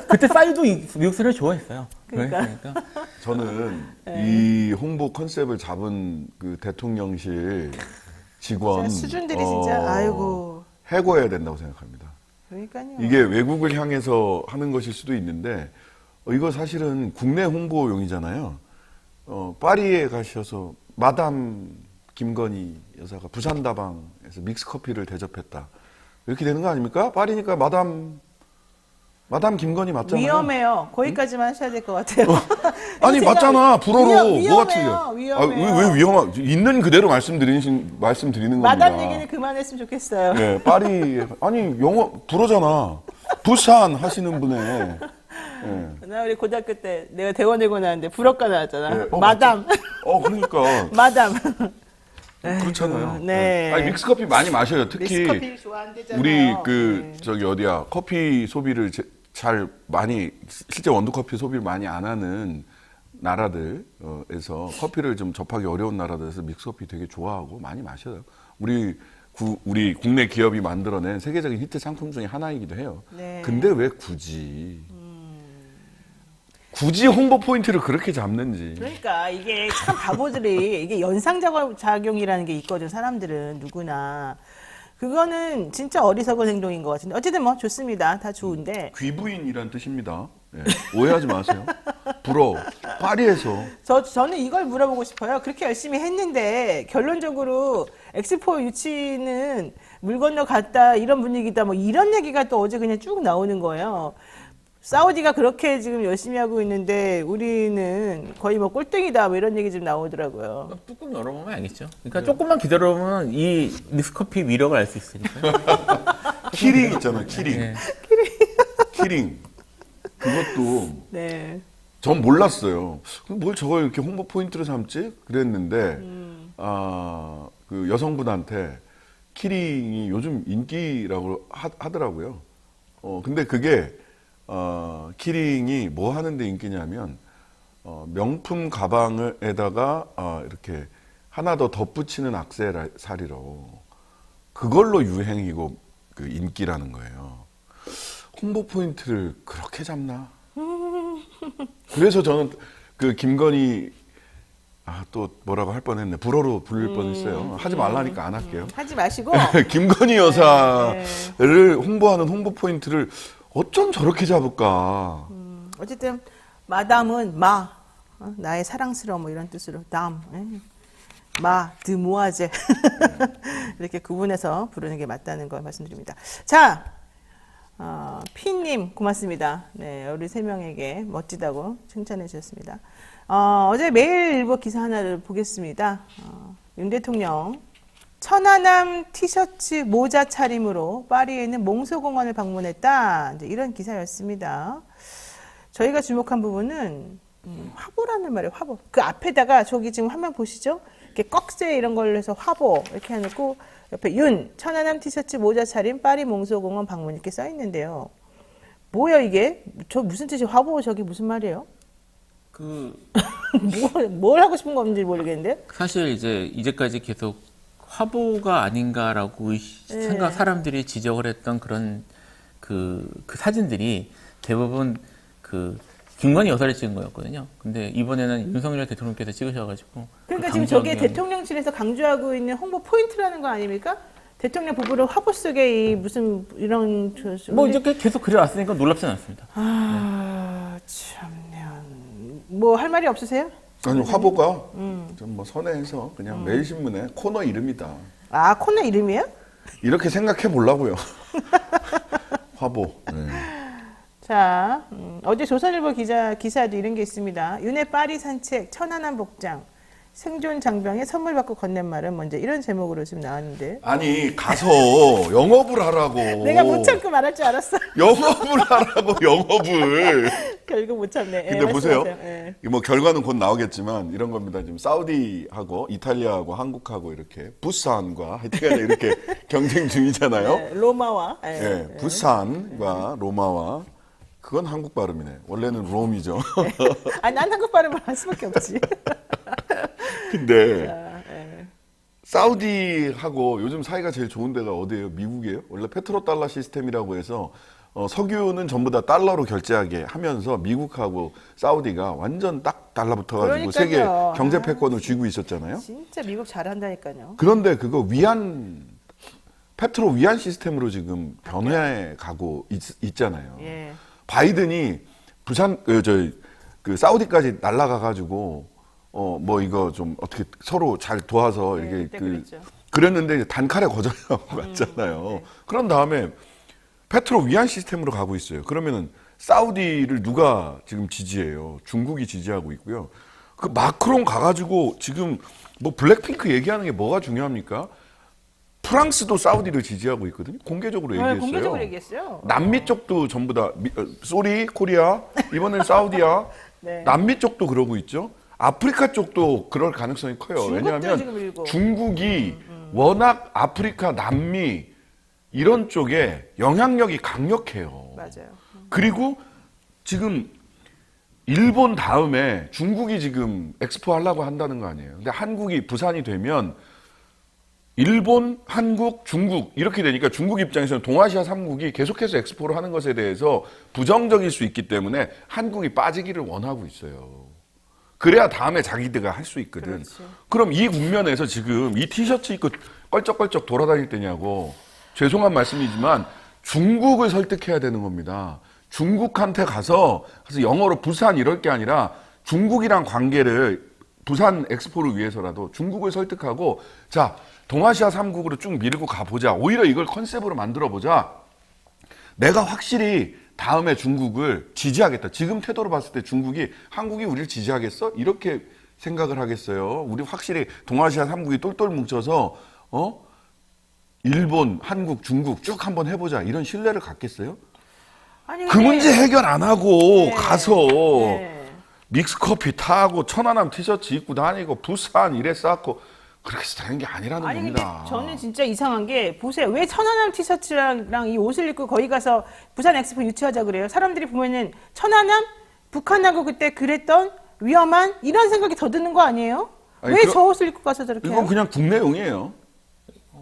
그때 싸이도 미국 사람을 좋아했어요. 그러니까. 저는 이 홍보 컨셉을 잡은 대통령실 직원 수준들이 진짜 아이고 해고해야 된다고 생각합니다. 그러니까요. 이게 외국을 향해서 하는 것일 수도 있는데 이거 사실은 국내 홍보용이잖아요. 파리에 가셔서 마담 김건희 여사가 부산 다방에서 믹스커피를 대접했다. 이렇게 되는 거 아닙니까? 파리니까 마담 김건희 맞잖아요. 위험해요. 거기까지만 하셔야 될 것 같아요. 아니 맞잖아. 불어로 뭐가 위험해요. 틀려? 위험해요. 왜 위험하? 있는 그대로 말씀드리는 겁니다. 마담 얘기는 그만했으면 좋겠어요. 네, 파리 영어 불어잖아. 부산 하시는 분의. 네. 나 우리 고등학교 때 내가 대원외고 나왔는데 불어과 나왔잖아. 네, 마담. 그러니까. 마담. 그렇잖아요. 네. 아니, 믹스커피 많이 마셔요. 특히 믹스커피 좋아한대잖아요. 우리 커피 소비를 실제 원두커피 소비를 많이 안 하는 나라들에서 커피를 좀 접하기 어려운 나라들에서 믹스커피 되게 좋아하고 많이 마셔요. 우리 국내 기업이 만들어낸 세계적인 히트 상품 중에 하나이기도 해요. 네. 근데 왜 굳이 굳이 홍보 포인트를 그렇게 잡는지. 그러니까 이게 참 바보들이 이게 연상작용이라는 게 있거든. 사람들은 누구나. 그거는 진짜 어리석은 행동인 것 같은데 어쨌든 뭐 좋습니다. 다 좋은데 귀부인이란 뜻입니다. 예, 오해하지 마세요. 불어 파리에서 저는 이걸 물어보고 싶어요. 그렇게 열심히 했는데 결론적으로 엑스포 유치는 물 건너 갔다 이런 분위기다 뭐 이런 얘기가 또 어제 그냥 쭉 나오는 거예요. 사우디가 그렇게 지금 열심히 하고 있는데 우리는 거의 뭐 꼴등이다 뭐 이런 얘기 좀 나오더라고요. 뚜껑 열어보면 알겠죠. 그러니까 조금만 기다려보면 이 믹스커피 위력을 알 수 있으니까. 키링 있잖아, 키링. 네. 키링. 그것도 네. 전 몰랐어요. 뭘 저걸 이렇게 홍보 포인트로 삼지? 그랬는데 그 여성분한테 키링이 요즘 인기라고 하더라고요. 근데 그게 키링이 뭐 하는데 인기냐면 명품 가방에다가 이렇게 하나 더 덧붙이는 액세서리로 그걸로 유행이고 그 인기라는 거예요. 홍보 포인트를 그렇게 잡나? 그래서 저는 그 김건희 또 뭐라고 할 뻔했네. 불어로 부를 뻔했어요. 하지 말라니까 안 할게요. 하지 마시고 김건희 여사를 홍보하는 홍보 포인트를 어쩜 저렇게 잡을까? 어쨌든 마담은 나의 사랑스러워 뭐 이런 뜻으로 드모아제 이렇게 구분해서 부르는 게 맞다는 걸 말씀드립니다. 자, 피님 고맙습니다. 네, 우리 세 명에게 멋지다고 칭찬해 주셨습니다. 어제 매일일보 기사 하나를 보겠습니다. 윤 대통령 천안함 티셔츠 모자 차림으로 파리에 있는 몽소공원을 방문했다. 이제 이런 기사였습니다. 저희가 주목한 부분은 화보라는 말이에요. 화보. 그 앞에다가 저기 지금 화면 보시죠? 이렇게 꺽쇠 이런 걸로 해서 화보 이렇게 해놓고 옆에 윤 천안함 티셔츠 모자 차림 파리 몽소공원 방문 이렇게 써 있는데요. 뭐야 이게? 저 무슨 뜻이 화보 저기 무슨 말이에요? 뭘 하고 싶은 건지 모르겠는데. 사실 이제까지 계속 화보가 아닌가라고 사람들이 지적을 했던 그런 그 사진들이 대부분 김건희 여사를 찍은 거였거든요. 근데 이번에는 윤석열 대통령께서 찍으셔가지고. 그러니까 지금 저게 대통령실에서 강조하고 있는 홍보 포인트라는 거 아닙니까? 대통령 부부를 화보 속에 무슨 이런 뭐 이렇게 계속 그려왔으니까 놀랍진 않습니다. 참면 뭐 할 말이 없으세요? 아니 화보가 좀 뭐 선회해서 그냥 매일신문의 코너 이름이다. 코너 이름이에요? 이렇게 생각해 보려고요. 화보. 네. 자, 어제 조선일보 기사도 이런 게 있습니다. 윤의 파리 산책, 천안함 복장, 생존 장병의 선물 받고 건넨 말은 먼저 이런 제목으로 지금 나왔는데. 아니 가서 영업을 하라고. 내가 못 참고 말할 줄 알았어. 영업을 하라고 영업을. 결국 못 참네. 근데 보세요. 네. 뭐 결과는 곧 나오겠지만 이런 겁니다. 지금 사우디하고 이탈리아하고 한국하고 이렇게 부산과 하여튼 이렇게 경쟁 중이잖아요. 네, 로마와. 네, 부산과 로마와 그건 한국 발음이네. 원래는 롬이죠. 아니 난 한국 발음을 할 수밖에 없지. 근데 사우디하고 요즘 사이가 제일 좋은 데가 어디예요? 미국이에요? 원래 페트로달러 시스템이라고 해서 석유는 전부 다 달러로 결제하게 하면서 미국하고 사우디가 완전 딱 달라붙어가지고 세계 경제 패권을 쥐고 있었잖아요. 진짜 미국 잘한다니까요. 그런데 그거 페트로 위안 시스템으로 지금 변해 가고 있잖아요. 예. 바이든이 사우디까지 날아가가지고 뭐 이거 좀 어떻게 서로 잘 도와서 이렇게 그랬는데 단칼에 거절하고 갔잖아요. 그런 다음에 페트로 위안 시스템으로 가고 있어요. 그러면은 사우디를 누가 지금 지지해요? 중국이 지지하고 있고요. 그 마크롱 가가지고 지금 뭐 블랙핑크 얘기하는 게 뭐가 중요합니까? 프랑스도 사우디를 지지하고 있거든요. 공개적으로 얘기했어요. 공개적으로 얘기했어요. 남미 쪽도 전부 다 쏘리 코리아 이번엔 사우디야. 네. 남미 쪽도 그러고 있죠. 아프리카 쪽도 그럴 가능성이 커요. 왜냐하면 중국이 워낙 아프리카, 남미 이런 쪽에 영향력이 강력해요. 맞아요. 그리고 지금 일본 다음에 중국이 지금 엑스포 하려고 한다는 거 아니에요. 근데 한국이 부산이 되면 일본, 한국, 중국 이렇게 되니까 중국 입장에서는 동아시아 3국이 계속해서 엑스포를 하는 것에 대해서 부정적일 수 있기 때문에 한국이 빠지기를 원하고 있어요. 그래야 다음에 자기들가 할 수 있거든. 그렇지. 그럼 이 국면에서 지금 이 티셔츠 입고 껄쩍껄쩍 돌아다닐 때냐고. 죄송한 말씀이지만 중국을 설득해야 되는 겁니다. 중국한테 가서 영어로 부산 이럴 게 아니라 중국이랑 관계를 부산 엑스포를 위해서라도 중국을 설득하고 자 동아시아 3국으로 쭉 밀고 가보자. 오히려 이걸 컨셉으로 만들어보자. 내가 확실히 다음에 중국을 지지하겠다. 지금 태도로 봤을 때 중국이 한국이 우리를 지지하겠어? 이렇게 생각을 하겠어요. 우리 확실히 동아시아 3국이 똘똘 뭉쳐서 일본, 한국, 중국 쭉 한번 해보자. 이런 신뢰를 갖겠어요? 아니, 그 문제 해결 안 하고 네. 가서 네. 믹스커피 타고 천안함 티셔츠 입고 다니고 부산 이래 쌓고 그렇게 해서 되는 게 아니라는 아니 근데 겁니다. 저는 진짜 이상한 게 보세요. 왜 천안함 티셔츠랑 이 옷을 입고 거기 가서 부산 엑스포 유치하자 그래요? 사람들이 보면은 천안함 북한하고 그때 그랬던 위험한 이런 생각이 더 드는 거 아니에요? 아니, 왜 저 옷을 입고 가서 저렇게 이건 해요? 그냥 국내용이에요.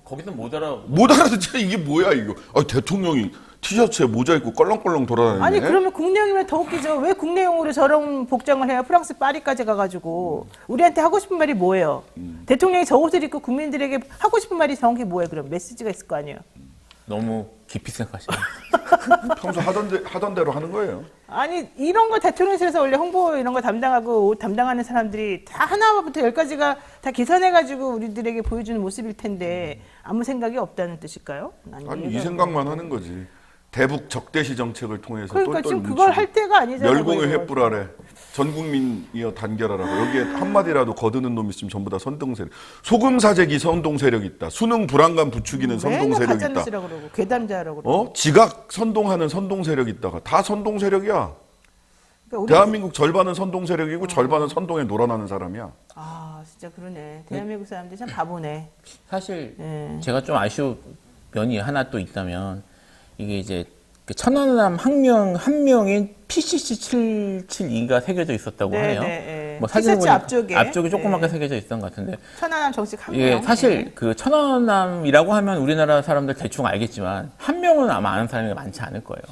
거기는 못 알아듣지 이게 뭐야 이거. 대통령이 티셔츠에 모자 입고 껄렁껄렁 돌아다니네. 아니 그러면 국내용이면 더 웃기죠. 왜 국내용으로 저런 복장을 해요? 프랑스 파리까지 가가지고 우리한테 하고 싶은 말이 뭐예요? 대통령이 저 옷을 입고 국민들에게 하고 싶은 말이 정확히 뭐예요? 그럼 메시지가 있을 거 아니에요? 너무 깊이 생각하시네요. 평소 하던 대로 하는 거예요. 아니 이런 거 대통령실에서 원래 홍보 이런 거 담당하고 옷 담당하는 사람들이 다 하나부터 10가지가 다 계산해가지고 우리들에게 보여주는 모습일 텐데 아무 생각이 없다는 뜻일까요? 아니 이 생각만 하는 거지. 대북 적대시 정책을 통해서 그러니까 똘똘 지금 그걸 할 때가 아니잖아요. 멸공의 뭐 이거. 횃불 아래 전 국민이여 단결하라고. 여기에 한마디라도 거드는 놈 있으면 전부 다 선동 세력. 소금 사재기 선동 세력 있다. 수능 불안감 부추기는 선동 맨날 세력 있다. 가짜뉴스라고 그러고 괴담자라고 그러고. 지각 선동하는 선동 세력 있다가 다 선동 세력이야. 그러니까 우리 대한민국 절반은 선동 세력이고 절반은 선동에 놀아나는 사람이야. 아 진짜 그러네. 대한민국 사람들이 참 바보네. 사실 예. 제가 좀 아쉬운 면이 하나 또 있다면 이게 이제 그 천안함 한 명인 PCC 772가 새겨져 있었다고 네, 하네요. 네, 네. 뭐 사진을 티셔츠 보니까 앞쪽에. 조그맣게 네. 새겨져 있었던 것 같은데 천안함 정식 한 예, 명. 사실 그 천안함이라고 하면 우리나라 사람들 대충 알겠지만 한 명은 아마 아는 사람이 많지 않을 거예요.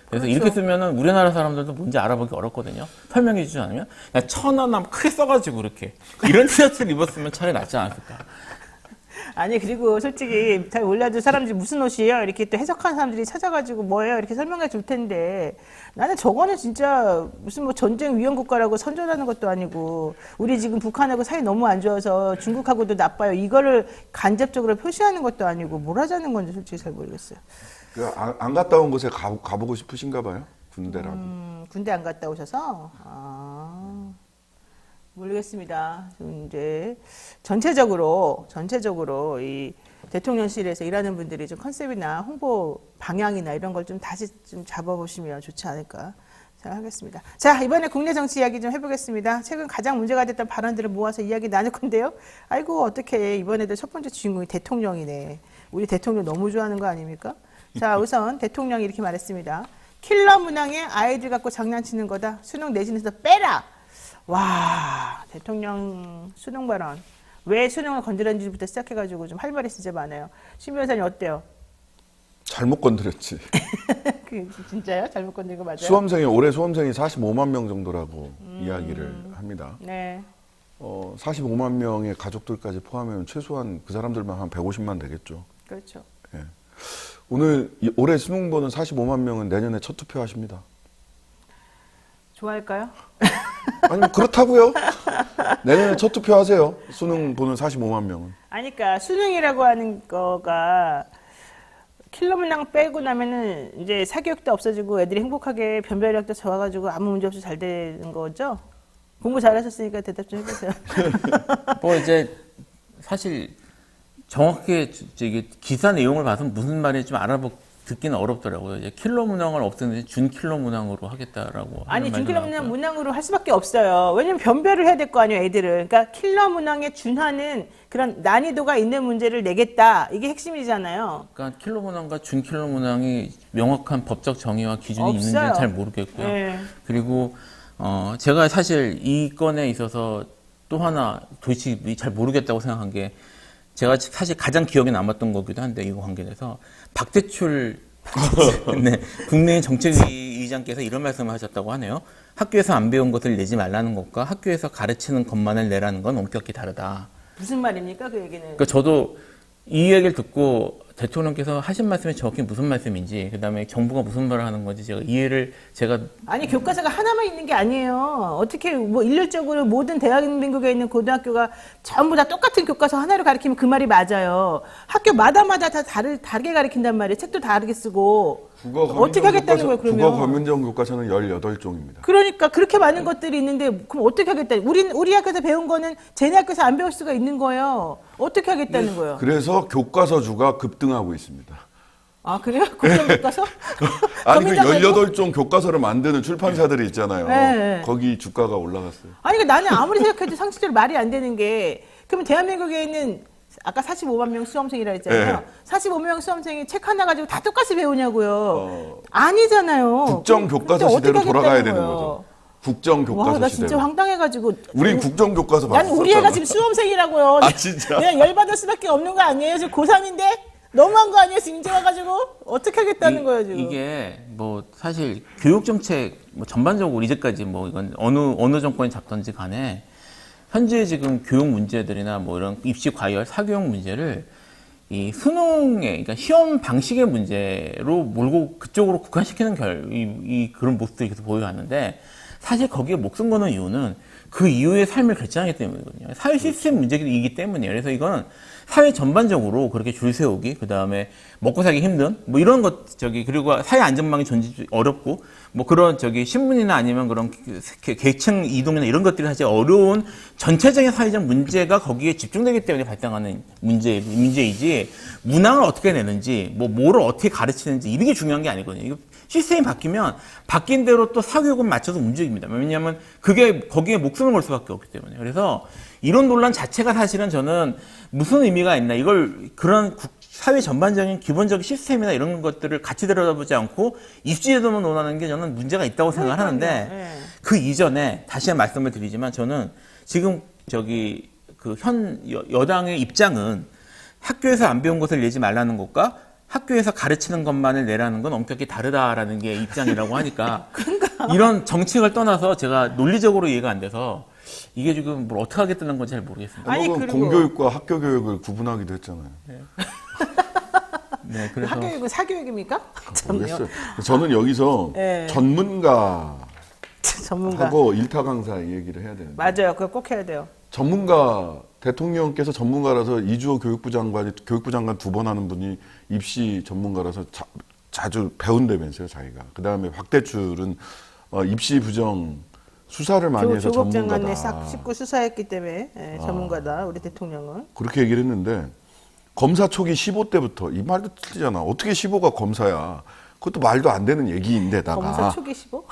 그래서 그렇죠. 이렇게 쓰면은 우리나라 사람들도 뭔지 알아보기 어렵거든요. 설명해 주지 않으면 그냥 천안함 크게 써가지고 이렇게 이런 티셔츠를 입었으면 차라리 낫지 않았을까. 아니 그리고 솔직히 잘 몰라도 사람들이 무슨 옷이에요? 이렇게 또 해석하는 사람들이 찾아가지고 뭐예요? 이렇게 설명해 줄 텐데 나는 저거는 진짜 무슨 뭐 전쟁 위험 국가라고 선전하는 것도 아니고 우리 지금 북한하고 사이 너무 안 좋아서 중국하고도 나빠요. 이거를 간접적으로 표시하는 것도 아니고 뭘 하자는 건지 솔직히 잘 모르겠어요. 안 갔다 온 곳에 가보고 싶으신가 봐요. 군대라고. 군대 안 갔다 오셔서 모르겠습니다. 좀 이제 전체적으로 이 대통령실에서 일하는 분들이 좀 컨셉이나 홍보 방향이나 이런 걸 좀 다시 좀 잡아보시면 좋지 않을까 생각하겠습니다. 자, 이번에 국내 정치 이야기 좀 해보겠습니다. 최근 가장 문제가 됐던 발언들을 모아서 이야기 나눌 건데요. 아이고 어떻게 이번에도 첫 번째 주인공이 대통령이네. 우리 대통령 너무 좋아하는 거 아닙니까? 자, 우선 대통령이 이렇게 말했습니다. 킬러 문항에 아이들 갖고 장난치는 거다. 수능 내신에서 빼라. 와, 대통령 수능 발언. 왜 수능을 건드렸는지부터 시작해가지고 좀 할 말이 진짜 많아요. 신 변호사님 어때요? 잘못 건드렸지. 진짜요? 잘못 건드린 거 맞아요? 올해 수험생이 45만 명 정도라고 이야기를 합니다. 네. 45만 명의 가족들까지 포함하면 최소한 그 사람들만 한 150만 되겠죠. 그렇죠. 예. 올해 수능 보는 45만 명은 내년에 첫 투표하십니다. 좋아할까요? 아니 그렇다고요. 내년에 첫 투표하세요. 수능 보는 45만 명은. 아니, 그러니까 수능이라고 하는 거가 킬러 문항 빼고 나면은 이제 사교육도 없어지고 애들이 행복하게 변별력도 좋아가지고 아무 문제 없이 잘 되는 거죠? 공부 잘하셨으니까 대답 좀 해보세요. 뭐 이제 사실 정확하게 이게 기사 내용을 봐서 무슨 말인지 좀 듣기는 어렵더라고요. 이제 킬러 문항을 없애는데 준 킬러 문항으로 하겠다라고. 아니, 준 킬러 문항으로 할 수밖에 없어요. 왜냐면 변별을 해야 될 거 아니에요, 애들을. 그러니까 킬러 문항에 준하는 그런 난이도가 있는 문제를 내겠다. 이게 핵심이잖아요. 그러니까 킬러 문항과 준 킬러 문항이 명확한 법적 정의와 기준이 없어요. 있는지는 잘 모르겠고요. 네. 그리고 제가 사실 이 건에 있어서 또 하나 도대체 잘 모르겠다고 생각한 게 제가 사실 가장 기억에 남았던 거기도 한데 이거 관계돼서 박대출 네, 국내인 정책위의장께서 이런 말씀을 하셨다고 하네요. 학교에서 안 배운 것을 내지 말라는 것과 학교에서 가르치는 것만을 내라는 건 엄격히 다르다. 무슨 말입니까 그 얘기는? 그러니까 저도 이 얘기를 듣고 대통령께서 하신 말씀이 정확히 무슨 말씀인지, 그다음에 정부가 무슨 말을 하는 건지 제가 아니 교과서가 하나만 있는 게 아니에요. 어떻게 뭐 일률적으로 모든 대한민국에 있는 고등학교가 전부 다 똑같은 교과서 하나로 가르치면 그 말이 맞아요. 학교마다 다 다르게 가르친단 말이에요. 책도 다르게 쓰고. 어떻게 하겠다는 거예요, 그러면? 국어 검은정 교과서는 18종입니다. 그러니까 그렇게 많은 것들이 있는데 그럼 어떻게 하겠다? 우리 학교에서 배운 거는 쟤네 학교에서 안 배울 수가 있는 거예요. 어떻게 하겠다는 거예요? 그래서 교과서주가 급등하고 있습니다. 아 그래요? 국정 교과서? 아니 그 검은정 말고? 18종 교과서를 만드는 출판사들이 있잖아요. 네. 거기 주가가 올라갔어요. 아니 그러니까 나는 아무리 생각해도 상식적으로 말이 안 되는 게 그러면 대한민국에 있는 아까 45만 명 수험생이라 했잖아요. 네. 45만 명 수험생이 책 하나 가지고 다 똑같이 배우냐고요. 아니잖아요. 국정 교과서 근데 시대로 어떻게 돌아가야 하겠다는 되는 거예요? 거죠. 국정 교과서 와, 나 시대로. 진짜 황당해가지고. 우린 국정 교과서 난 봤었잖아. 우리 애가 지금 수험생이라고요. 아, 진짜? 그냥 열받을 수밖에 없는 거 아니에요? 지금 고3인데? 너무한 거 아니에요? 지금 이제 와가지고? 어떻게 하겠다는 거예요, 지금? 이게 뭐 사실 교육 정책 뭐 전반적으로 이제까지 뭐 이건 어느 정권이 잡던지 간에 현재 지금 교육 문제들이나 뭐 이런 입시 과열, 사교육 문제를 이 수능의, 그러니까 시험 방식의 문제로 몰고 그쪽으로 국한시키는 그런 모습들이 계속 보여왔는데, 사실 거기에 목숨 거는 이유는 그 이후의 삶을 결정하기 때문이거든요. 사회 시스템 문제이기 때문이에요. 그래서 이거는 사회 전반적으로 그렇게 줄 세우기, 그 다음에 먹고 살기 힘든, 뭐 이런 것, 그리고 사회 안전망이 존재 어렵고, 뭐 그런 신문이나 아니면 그런 계층 이동이나 이런 것들이 사실 어려운 전체적인 사회적 문제가 거기에 집중되기 때문에 발생하는 문제이지, 문항을 어떻게 내는지, 뭐를 어떻게 가르치는지, 이게 중요한 게 아니거든요. 이거 시스템이 바뀌면 바뀐 대로 또 사교육은 맞춰서 움직입니다. 왜냐하면 그게 거기에 목숨을 걸 수밖에 없기 때문에. 그래서 이런 논란 자체가 사실은 저는 무슨 의미가 있나, 이걸 그런 사회 전반적인 기본적인 시스템이나 이런 것들을 같이 들여다보지 않고 입시제도만 논하는 게 저는 문제가 있다고 생각을 하는데, 네. 그 이전에 다시 한 말씀을 드리지만 저는 지금 여당의 입장은 학교에서 안 배운 것을 내지 말라는 것과 학교에서 가르치는 것만을 내라는 건 엄격히 다르다라는 게 입장이라고 하니까 이런 정책을 떠나서 제가 논리적으로 이해가 안 돼서 이게 지금 뭘 어떻게 하겠다는 건지 잘 모르겠습니다. 아니, 그건 그리고- 공교육과 학교 교육을 구분하기도 했잖아요. 네, 그래서 학교육은 사교육입니까? 참요. 모르겠어요. 저는 여기서 네. 전문가하고 전문가. 일타 강사 얘기를 해야 되는데, 맞아요. 그거 꼭 해야 돼요. 전문가, 대통령께서 전문가라서 이주호 교육부 장관 2번 하는 분이 입시 전문가라서 자주 배운다면서요, 자기가. 그 다음에 박대출은 입시 부정 수사를 많이 해서 조국 전문가다. 장관에 싹 씻고 수사했기 때문에 전문가다. 우리 대통령은. 그렇게 얘기를 했는데, 검사 초기 15대부터, 이 말도 틀리잖아. 어떻게 15가 검사야. 그것도 말도 안 되는 얘기인데다가. 검사 초기 15?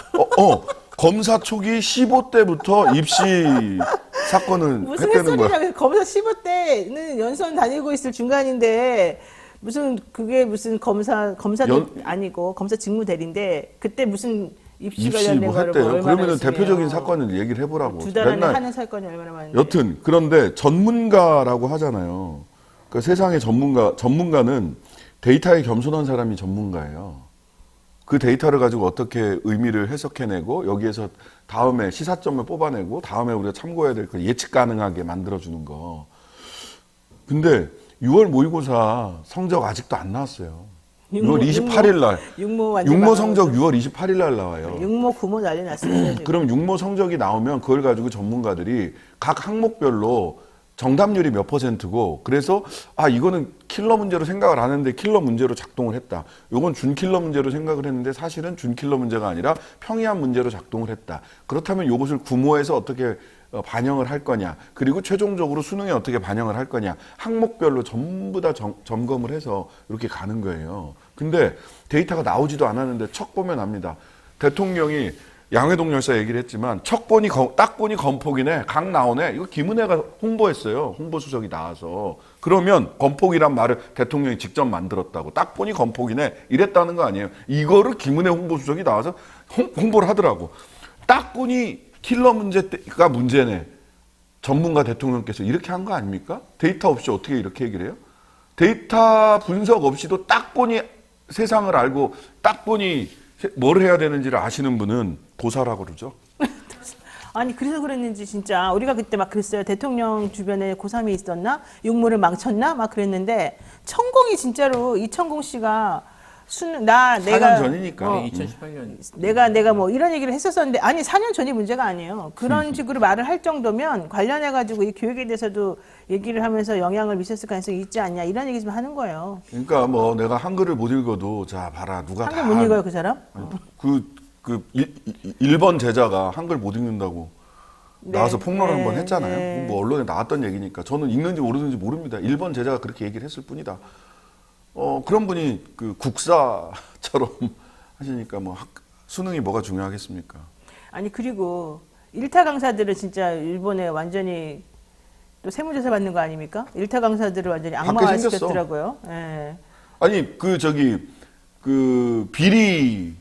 검사 초기 15대부터 입시 사건을 무슨 했다는 거야. 햇소리라고 해서 검사 15대는 연수원 다니고 있을 중간인데 그게 무슨 검사도 아니고 검사 직무대리인데 그때 무슨 입시 입시 관련된 뭐 거를 했대요. 얼마나 그러면 열심히 대표적인 해요. 사건을 얘기를 해보라고. 두 달 안에 맨날 하는 사건이 얼마나 많은데. 여튼 그런데 전문가라고 하잖아요. 그 세상의 전문가는 데이터에 겸손한 사람이 전문가예요. 그 데이터를 가지고 어떻게 의미를 해석해내고 여기에서 다음에 시사점을 뽑아내고 다음에 우리가 참고해야 될 거 예측 가능하게 만들어주는 거. 근데 6월 모의고사 성적 아직도 안 나왔어요. 6월 28일 날. 육모 성적 6월 28일 날 나와요. 육모 구모 난리 났습니다. 지금. 그럼 육모 성적이 나오면 그걸 가지고 전문가들이 각 항목별로 정답률이 몇 %고, 그래서 이거는 킬러 문제로 생각을 안 했는데 킬러 문제로 작동을 했다. 요건 준킬러 문제로 생각을 했는데 사실은 준킬러 문제가 아니라 평이한 문제로 작동을 했다. 그렇다면 요것을 구모해서 어떻게 반영을 할 거냐, 그리고 최종적으로 수능에 어떻게 반영을 할 거냐, 항목별로 전부 다 점검을 해서 이렇게 가는 거예요. 근데 데이터가 나오지도 않았는데 척 보면 압니다. 대통령이 양회동 열사 얘기를 했지만 딱 보니 건폭이네, 각 나오네. 이거 김은혜가 홍보했어요. 홍보수석이 나와서. 그러면 건폭이란 말을 대통령이 직접 만들었다고. 딱 보니 건폭이네 이랬다는 거 아니에요. 이거를 김은혜 홍보수석이 나와서 홍보를 하더라고. 딱 보니 킬러 문제가 문제네. 전문가 대통령께서 이렇게 한 거 아닙니까? 데이터 없이 어떻게 이렇게 얘기를 해요? 데이터 분석 없이도 딱 보니 세상을 알고 딱 보니 뭘 해야 되는지를 아시는 분은 도사라고 그러죠. 아니 그래서 그랬는지 진짜 우리가 그때 막 그랬어요. 대통령 주변에 고3이 있었나? 육모를 망쳤나? 막 그랬는데 천공이 진짜로 이천공 씨가 내가 4년 전이니까. 2018년. 내가 뭐 이런 얘기를 했었었는데 아니 4년 전이 문제가 아니에요. 그런 식으로 말을 할 정도면 관련해 가지고 이 교육에 대해서도 얘기를 하면서 영향을 미쳤을 가능성이 있지 않냐 이런 얘기 좀 하는 거예요. 그러니까 뭐 내가 한글을 못 읽어도 자 봐라 누가 한글 못 읽어요 그 사람? 일본 제자가 한글 못 읽는다고 나와서 폭로를 네, 한번 했잖아요. 네. 뭐 언론에 나왔던 얘기니까 저는 읽는지 모르는지 모릅니다. 일본 제자가 그렇게 얘기를 했을 뿐이다. 그런 분이 그 국사처럼 하시니까 뭐 수능이 뭐가 중요하겠습니까? 아니 그리고 일타 강사들은 진짜 일본에 완전히 또 세무조사 받는 거 아닙니까? 일타 강사들을 완전히 악마화 생겼어. 시켰더라고요. 예. 아니 비리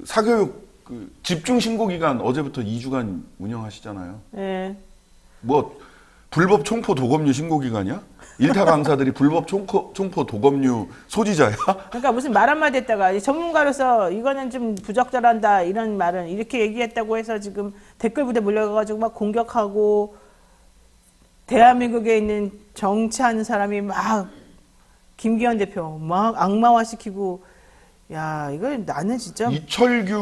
사교육 집중 신고 기간 어제부터 2주간 운영하시잖아요. 예. 뭐 불법 총포 도검류 신고 기간이야? 일타 강사들이 불법 총포 도검류 소지자야? 그러니까 무슨 말 한마디 했다가 전문가로서 이거는 좀 부적절한다 이런 말은 이렇게 얘기했다고 해서 지금 댓글 부대 몰려가가지고 막 공격하고 대한민국에 있는 정치하는 사람이 막 김기현 대표 막 악마화시키고 야 이거 나는 진짜 이철규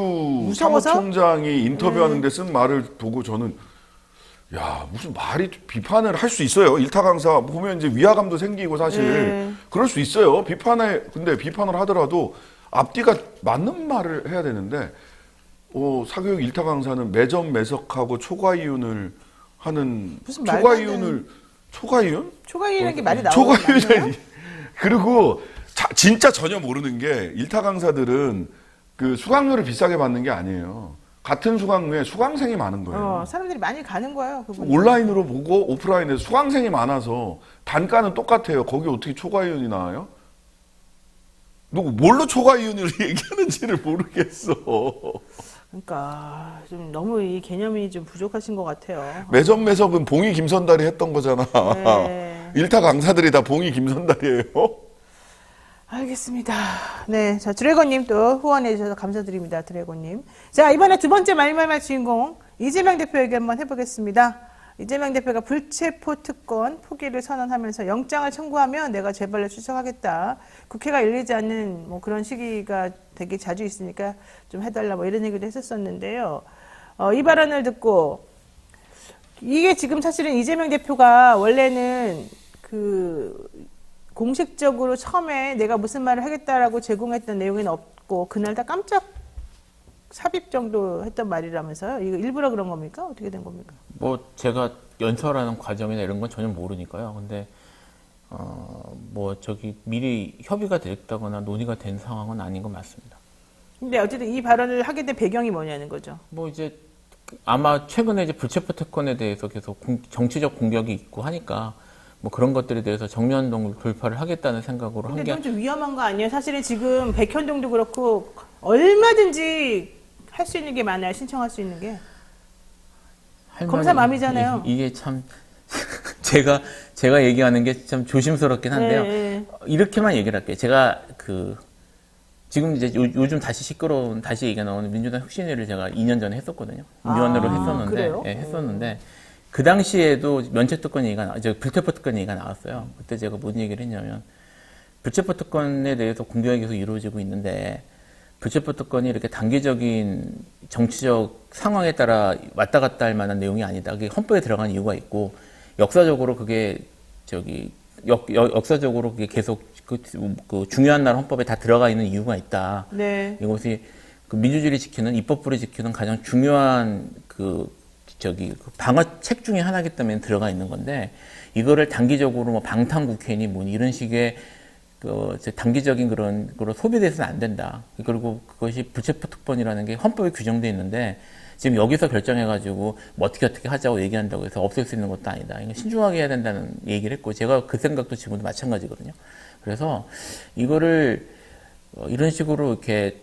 무서워서? 사무총장이 인터뷰하는데 쓴 말을 보고 저는 야 무슨 말이 비판을 할 수 있어요. 일타 강사 보면 이제 위화감도 생기고 사실 그럴 수 있어요. 근데 비판을 하더라도 앞뒤가 맞는 말을 해야 되는데 사교육 일타 강사는 매점 매석하고 초과이윤을 하는 무슨 말도 안 초과이윤? 초과이라는 게 말이 나오는 초과이윤이 그리고 진짜 전혀 모르는 게 일타 강사들은 그 수강료를 비싸게 받는 게 아니에요. 같은 수강료에 수강생이 많은 거예요. 사람들이 많이 가는 거예요. 그분. 온라인으로 보고 오프라인에 수강생이 많아서 단가는 똑같아요. 거기 어떻게 초과이윤이 나와요? 누구 뭘로 초과이윤을 얘기하는지를 모르겠어. 그러니까 좀 너무 이 개념이 좀 부족하신 것 같아요. 매점 매석은 봉이 김선달이 했던 거잖아. 네. 일타 강사들이 다 봉이 김선달이에요. 알겠습니다. 네, 자 드래곤님 또 후원해 주셔서 감사드립니다, 드래곤님. 자 이번에 두 번째 말말말 주인공 이재명 대표에게 한번 해보겠습니다. 이재명 대표가 불체포 특권 포기를 선언하면서 영장을 청구하면 내가 재벌로 추적하겠다. 국회가 열리지 않는 뭐 그런 시기가 되게 자주 있으니까 좀 해달라 뭐 이런 얘기도 했었었는데요. 이 발언을 듣고 이게 지금 사실은 이재명 대표가 원래는 공식적으로 처음에 내가 무슨 말을 하겠다라고 제공했던 내용은 없고 그날 다 깜짝 삽입 정도 했던 말이라면서요. 이거 일부러 그런 겁니까? 어떻게 된 겁니까? 뭐 제가 연설하는 과정이나 이런 건 전혀 모르니까요. 근데 미리 협의가 됐다거나 논의가 된 상황은 아닌 건 맞습니다. 근데 어쨌든 이 발언을 하게 된 배경이 뭐냐는 거죠. 뭐 이제 아마 최근에 이제 불체포 특권에 대해서 계속 정치적 공격이 있고 하니까 뭐 그런 것들에 대해서 정면 돌파를 하겠다는 생각으로 한 근데 게. 그건 좀 위험한 거 아니에요? 사실은 지금 백현동도 그렇고 얼마든지 할 수 있는 게 많아요. 신청할 수 있는 게. 할 검사 말이- 맘이잖아요. 이게 참 제가 얘기하는 게 참 조심스럽긴 한데요. 네. 이렇게만 얘기를 할게요. 제가 지금 이제 요즘 다시 얘기가 나오는 민주당 혁신위를 제가 2년 전에 했었거든요. 민주원으로 그래요? 했었는데 그 당시에도 면책특권 얘기가 불체포 특권 얘기가 나왔어요. 그때 제가 뭔 얘기를 했냐면 불체포 특권에 대해서 공격이 계속 이루어지고 있는데 불체포 특권이 이렇게 단기적인 정치적 상황에 따라 왔다 갔다 할 만한 내용이 아니다. 그게 헌법에 들어간 이유가 있고 역사적으로 그게 역사적으로 그게 계속 그 중요한 나라 헌법에 다 들어가 있는 이유가 있다. 네. 이것이 그 민주주의를 지키는 입법부를 지키는 가장 중요한 방어책 중에 하나이기 때문에 들어가 있는 건데 이거를 단기적으로 뭐 방탄국회니 뭐니 이런 식의 단기적인 그런 소비돼서는 안 된다. 그리고 그것이 불체포 특권이라는 게 헌법에 규정돼 있는데 지금 여기서 결정해가지고 뭐 어떻게 하자고 얘기한다고 해서 없앨 수 있는 것도 아니다. 이거 신중하게 해야 된다는 얘기를 했고 제가 그 생각도 지금도 마찬가지거든요. 그래서 이거를 이런 식으로 이렇게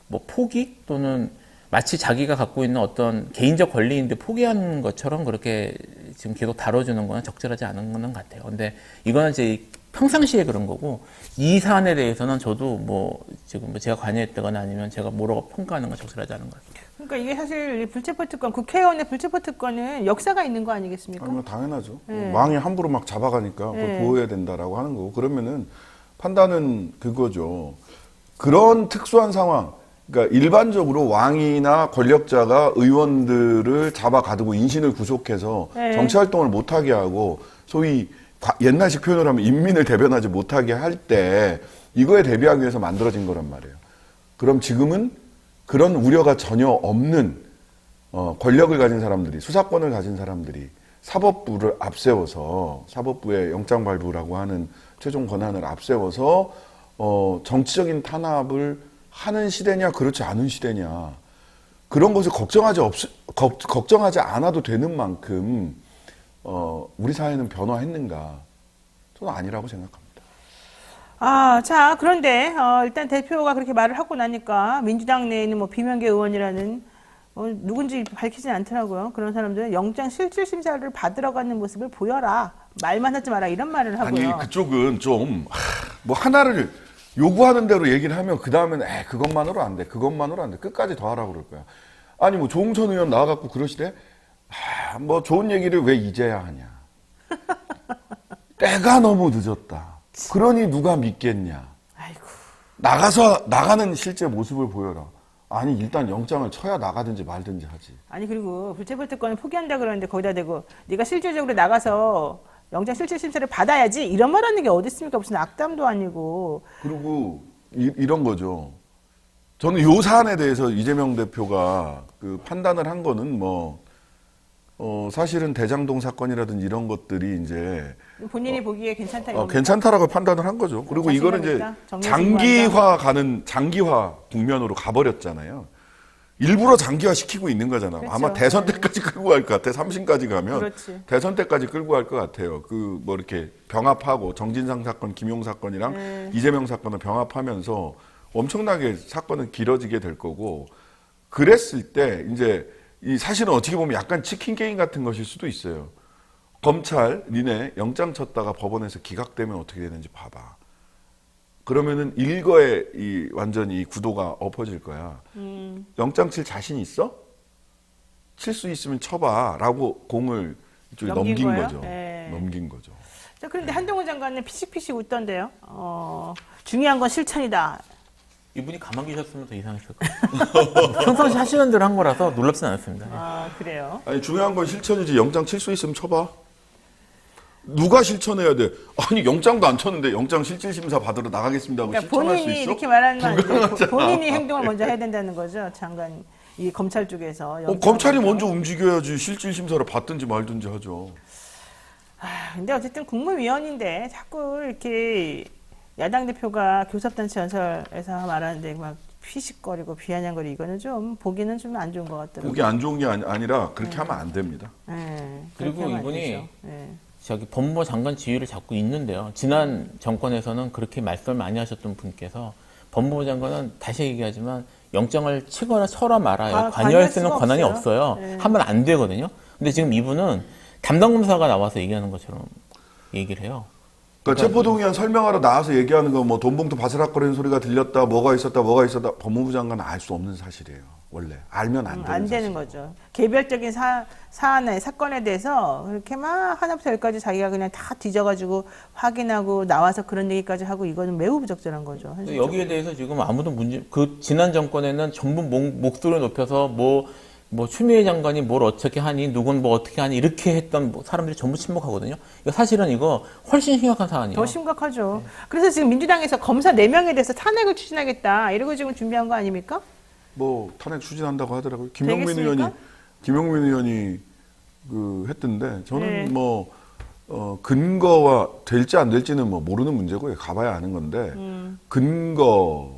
뭐 포기 또는 마치 자기가 갖고 있는 어떤 개인적 권리인데 포기하는 것처럼 그렇게 지금 계속 다뤄주는 건 적절하지 않은 건 같아요. 근데 이거는 이제 평상시에 그런 거고, 이 사안에 대해서는 저도 뭐 지금 뭐 제가 관여했다거나 아니면 제가 뭐라고 평가하는 건 적절하지 않은 것 같아요. 그러니까 이게 사실 이 불체포 특권, 국회의원의 불체포 특권은 역사가 있는 거 아니겠습니까? 아니, 뭐 당연하죠. 네. 왕이 함부로 막 잡아가니까 그걸 네. 보호해야 된다라고 하는 거고, 그러면은 판단은 그거죠. 그런 특수한 상황, 그러니까 일반적으로 왕이나 권력자가 의원들을 잡아가두고 인신을 구속해서 네. 정치활동을 못하게 하고, 소위 옛날식 표현을 하면 인민을 대변하지 못하게 할 때 이거에 대비하기 위해서 만들어진 거란 말이에요. 그럼 지금은 그런 우려가 전혀 없는 권력을 가진 사람들이, 수사권을 가진 사람들이 사법부를 앞세워서, 사법부의 영장 발부라고 하는 최종 권한을 앞세워서 정치적인 탄압을 하는 시대냐, 그렇지 않은 시대냐, 그런 것을 걱정하지 않아도 되는 만큼 우리 사회는 변화했는가? 저는 아니라고 생각합니다. 자, 그런데, 일단 대표가 그렇게 말을 하고 나니까 민주당 내에는 뭐 비명계 의원이라는, 누군지 밝히진 않더라고요. 그런 사람들은 영장 실질 심사를 받으러 가는 모습을 보여라. 말만 하지 마라. 이런 말을 하고요. 아니, 그쪽은 좀, 뭐 하나를 요구하는 대로 얘기를 하면 그 다음엔 그것만으로 안 돼. 그것만으로 안 돼. 끝까지 더 하라고 그럴 거야. 아니, 뭐 조홍천 의원 나와갖고 그러시대? 뭐 좋은 얘기를 왜 이제야 하냐. 때가 너무 늦었다. 그러니 누가 믿겠냐. 아이고. 나가는 실제 모습을 보여라. 아니, 일단 영장을 쳐야 나가든지 말든지 하지. 아니, 그리고 불체포 특권을 포기한다 그러는데 거기다 대고 네가 실질적으로 나가서 영장 실질 심사를 받아야지 이런 말 하는 게 어디 있습니까? 무슨 악담도 아니고. 그리고 이런 거죠. 저는 요 사안에 대해서 이재명 대표가 그 판단을 한 거는 사실은 대장동 사건이라든지 이런 것들이 이제 본인이 보기에 괜찮다 이겁니까? 괜찮다라고 판단을 한 거죠. 그리고 이거는 이제 자신감 있다? 장기화 국면으로 가버렸잖아요. 일부러 장기화 시키고 있는 거잖아. 그렇죠. 아마 대선 때까지 끌고 갈 것 같아. 3심까지 가면 그렇지. 대선 때까지 끌고 갈 것 같아요. 그 뭐 이렇게 병합하고 정진상 사건, 김용 사건이랑 이재명 사건을 병합하면서 엄청나게 사건은 길어지게 될 거고, 그랬을 때 이제 이 사실은 어떻게 보면 약간 치킨 게임 같은 것일 수도 있어요. 검찰 니네 영장 쳤다가 법원에서 기각되면 어떻게 되는지 봐봐. 그러면은 일거에 완전히 구도가 엎어질 거야. 영장 칠 자신 있어? 칠 수 있으면 쳐봐라고 공을 이쪽에 넘긴 거예요? 거죠. 네. 넘긴 거죠. 자, 그런데 한동훈 장관은 피식피식 웃던데요. 중요한 건 실천이다. 이분이 가만히 계셨으면 더 이상했을 거예요. 평상시 하시는 대로 한 거라서 놀랍진 않았습니다. 그래요. 아니, 중요한 건 실천이지. 영장 칠 수 있으면 쳐봐. 누가 실천해야 돼? 아니, 영장도 안 쳤는데 영장 실질심사 받으러 나가겠습니다 하고 그러니까 실천할 수 본인이 있어? 이렇게 말하는 건 아니고 불가능하잖아. 본인이 행동을 먼저 해야 된다는 거죠. 장관, 이 검찰 쪽에서. 검찰이 먼저 움직여야지 실질심사를 받든지 말든지 하죠. 근데 어쨌든 국무위원인데 자꾸 이렇게 야당 대표가 교섭단체 연설에서 말하는데 막 피식거리고 비아냥거리고 이거는 좀 보기는 좀 안 좋은 것 같더라고요. 그게 안 좋은 게 아니라 그렇게 하면 안 됩니다. 그리고 그렇게 하면 안 이분이 되죠. 네. 저기 법무부 장관 지위를 잡고 있는데요. 지난 정권에서는 그렇게 말씀을 많이 하셨던 분께서 법무부 장관은 다시 얘기하지만 영장을 치거나 쳐라 말아요. 관여할 수 있는 수가 권한이 없어요. 없어요. 네. 하면 안 되거든요. 근데 지금 이분은 담당 검사가 나와서 얘기하는 것처럼 얘기를 해요. 그러니까 체포동의안 설명하러 나와서 얘기하는 거 뭐 돈봉투 바스락거리는 소리가 들렸다, 뭐가 있었다. 법무부 장관은 알 수 없는 사실이에요. 원래 알면 안 되는 안 되는 거죠. 개별적인 사안의 사건에 대해서 그렇게 막 하나부터 열까지 자기가 그냥 다 뒤져가지고 확인하고 나와서 그런 얘기까지 하고 이거는 매우 부적절한 거죠. 현실적으로. 여기에 대해서 지금 아무도 지난 정권에는 전부 목소리를 높여서 뭐 추미애 장관이 뭘 어떻게 하니, 누군 뭐 어떻게 하니, 이렇게 했던 사람들이 전부 침묵하거든요. 이거 사실은 이거 훨씬 심각한 사안이에요. 더 심각하죠. 그래서 지금 민주당에서 검사 4명에 대해서 탄핵을 추진하겠다. 이러고 지금 준비한 거 아닙니까? 뭐 탄핵 추진한다고 하더라고요. 되겠습니까? 김용민 의원이 했던데 저는 네. 근거와 될지 안 될지는 뭐 모르는 문제고요. 가봐야 아는 건데 근거와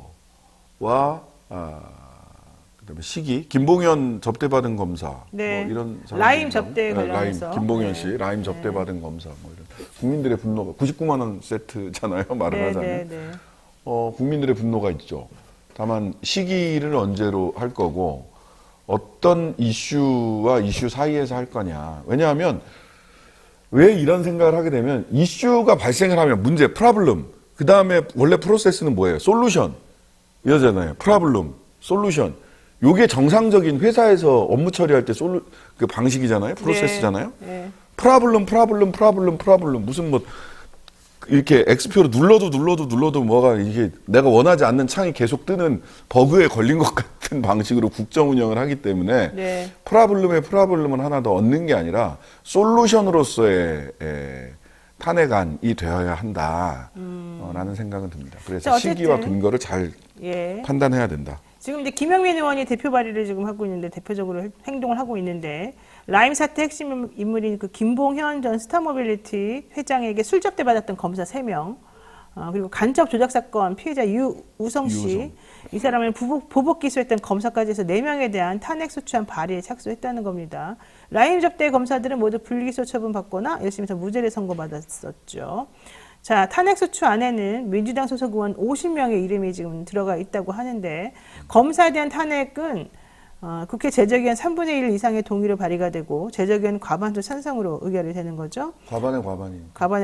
그다음에 시기, 김봉현 접대받은 검사, 네. 뭐 이런 라임 접대 관련해서. 라임, 김봉현 씨 라임 접대받은 검사, 뭐 이런 국민들의 분노가 99만 원 세트잖아요. 말을 하자면 국민들의 분노가 있죠. 다만 시기를 언제로 할 거고 어떤 이슈와 이슈 사이에서 할 거냐. 왜냐하면 왜 이런 생각을 하게 되면 이슈가 발생을 하면 문제, 프로블럼. 그 다음에 원래 프로세스는 뭐예요? 솔루션. 이러잖아요. 프로블럼, 솔루션. 요게 정상적인 회사에서 업무 처리할 때 그 방식이잖아요. 프로세스잖아요. 네. 프로블럼. 무슨 뭐 이렇게 X표로 눌러도 뭐가 이게 내가 원하지 않는 창이 계속 뜨는 버그에 걸린 것 같은 방식으로 국정 운영을 하기 때문에 네. 프로블럼은 하나 더 얻는 게 아니라 솔루션으로서의 탄핵안이 되어야 한다라는 생각은 듭니다. 그래서 자, 어쨌든, 시기와 근거를 잘 예. 판단해야 된다. 지금 이제 김영민 의원이 대표 발의를 지금 하고 있는데 대표적으로 행동을 하고 있는데 라임 사태 핵심 인물인 그 김봉현 전 스타모빌리티 회장에게 술접대 받았던 검사 3명 그리고 간첩 조작 사건 피해자 유우성 씨 이 사람을 보복 기소했던 검사까지 해서 4명에 대한 탄핵 소추안 발의에 착수했다는 겁니다. 라임 접대 검사들은 모두 불기소 처분 받거나 1심에서 무죄를 선고받았었죠. 자, 탄핵소추 안에는 민주당 소속 의원 50명의 이름이 지금 들어가 있다고 하는데 검사에 대한 탄핵은 국회 제적의원 3분의 1 이상의 동의로 발의가 되고 제적의원 과반수 찬성으로 의결이 되는 거죠. 과반의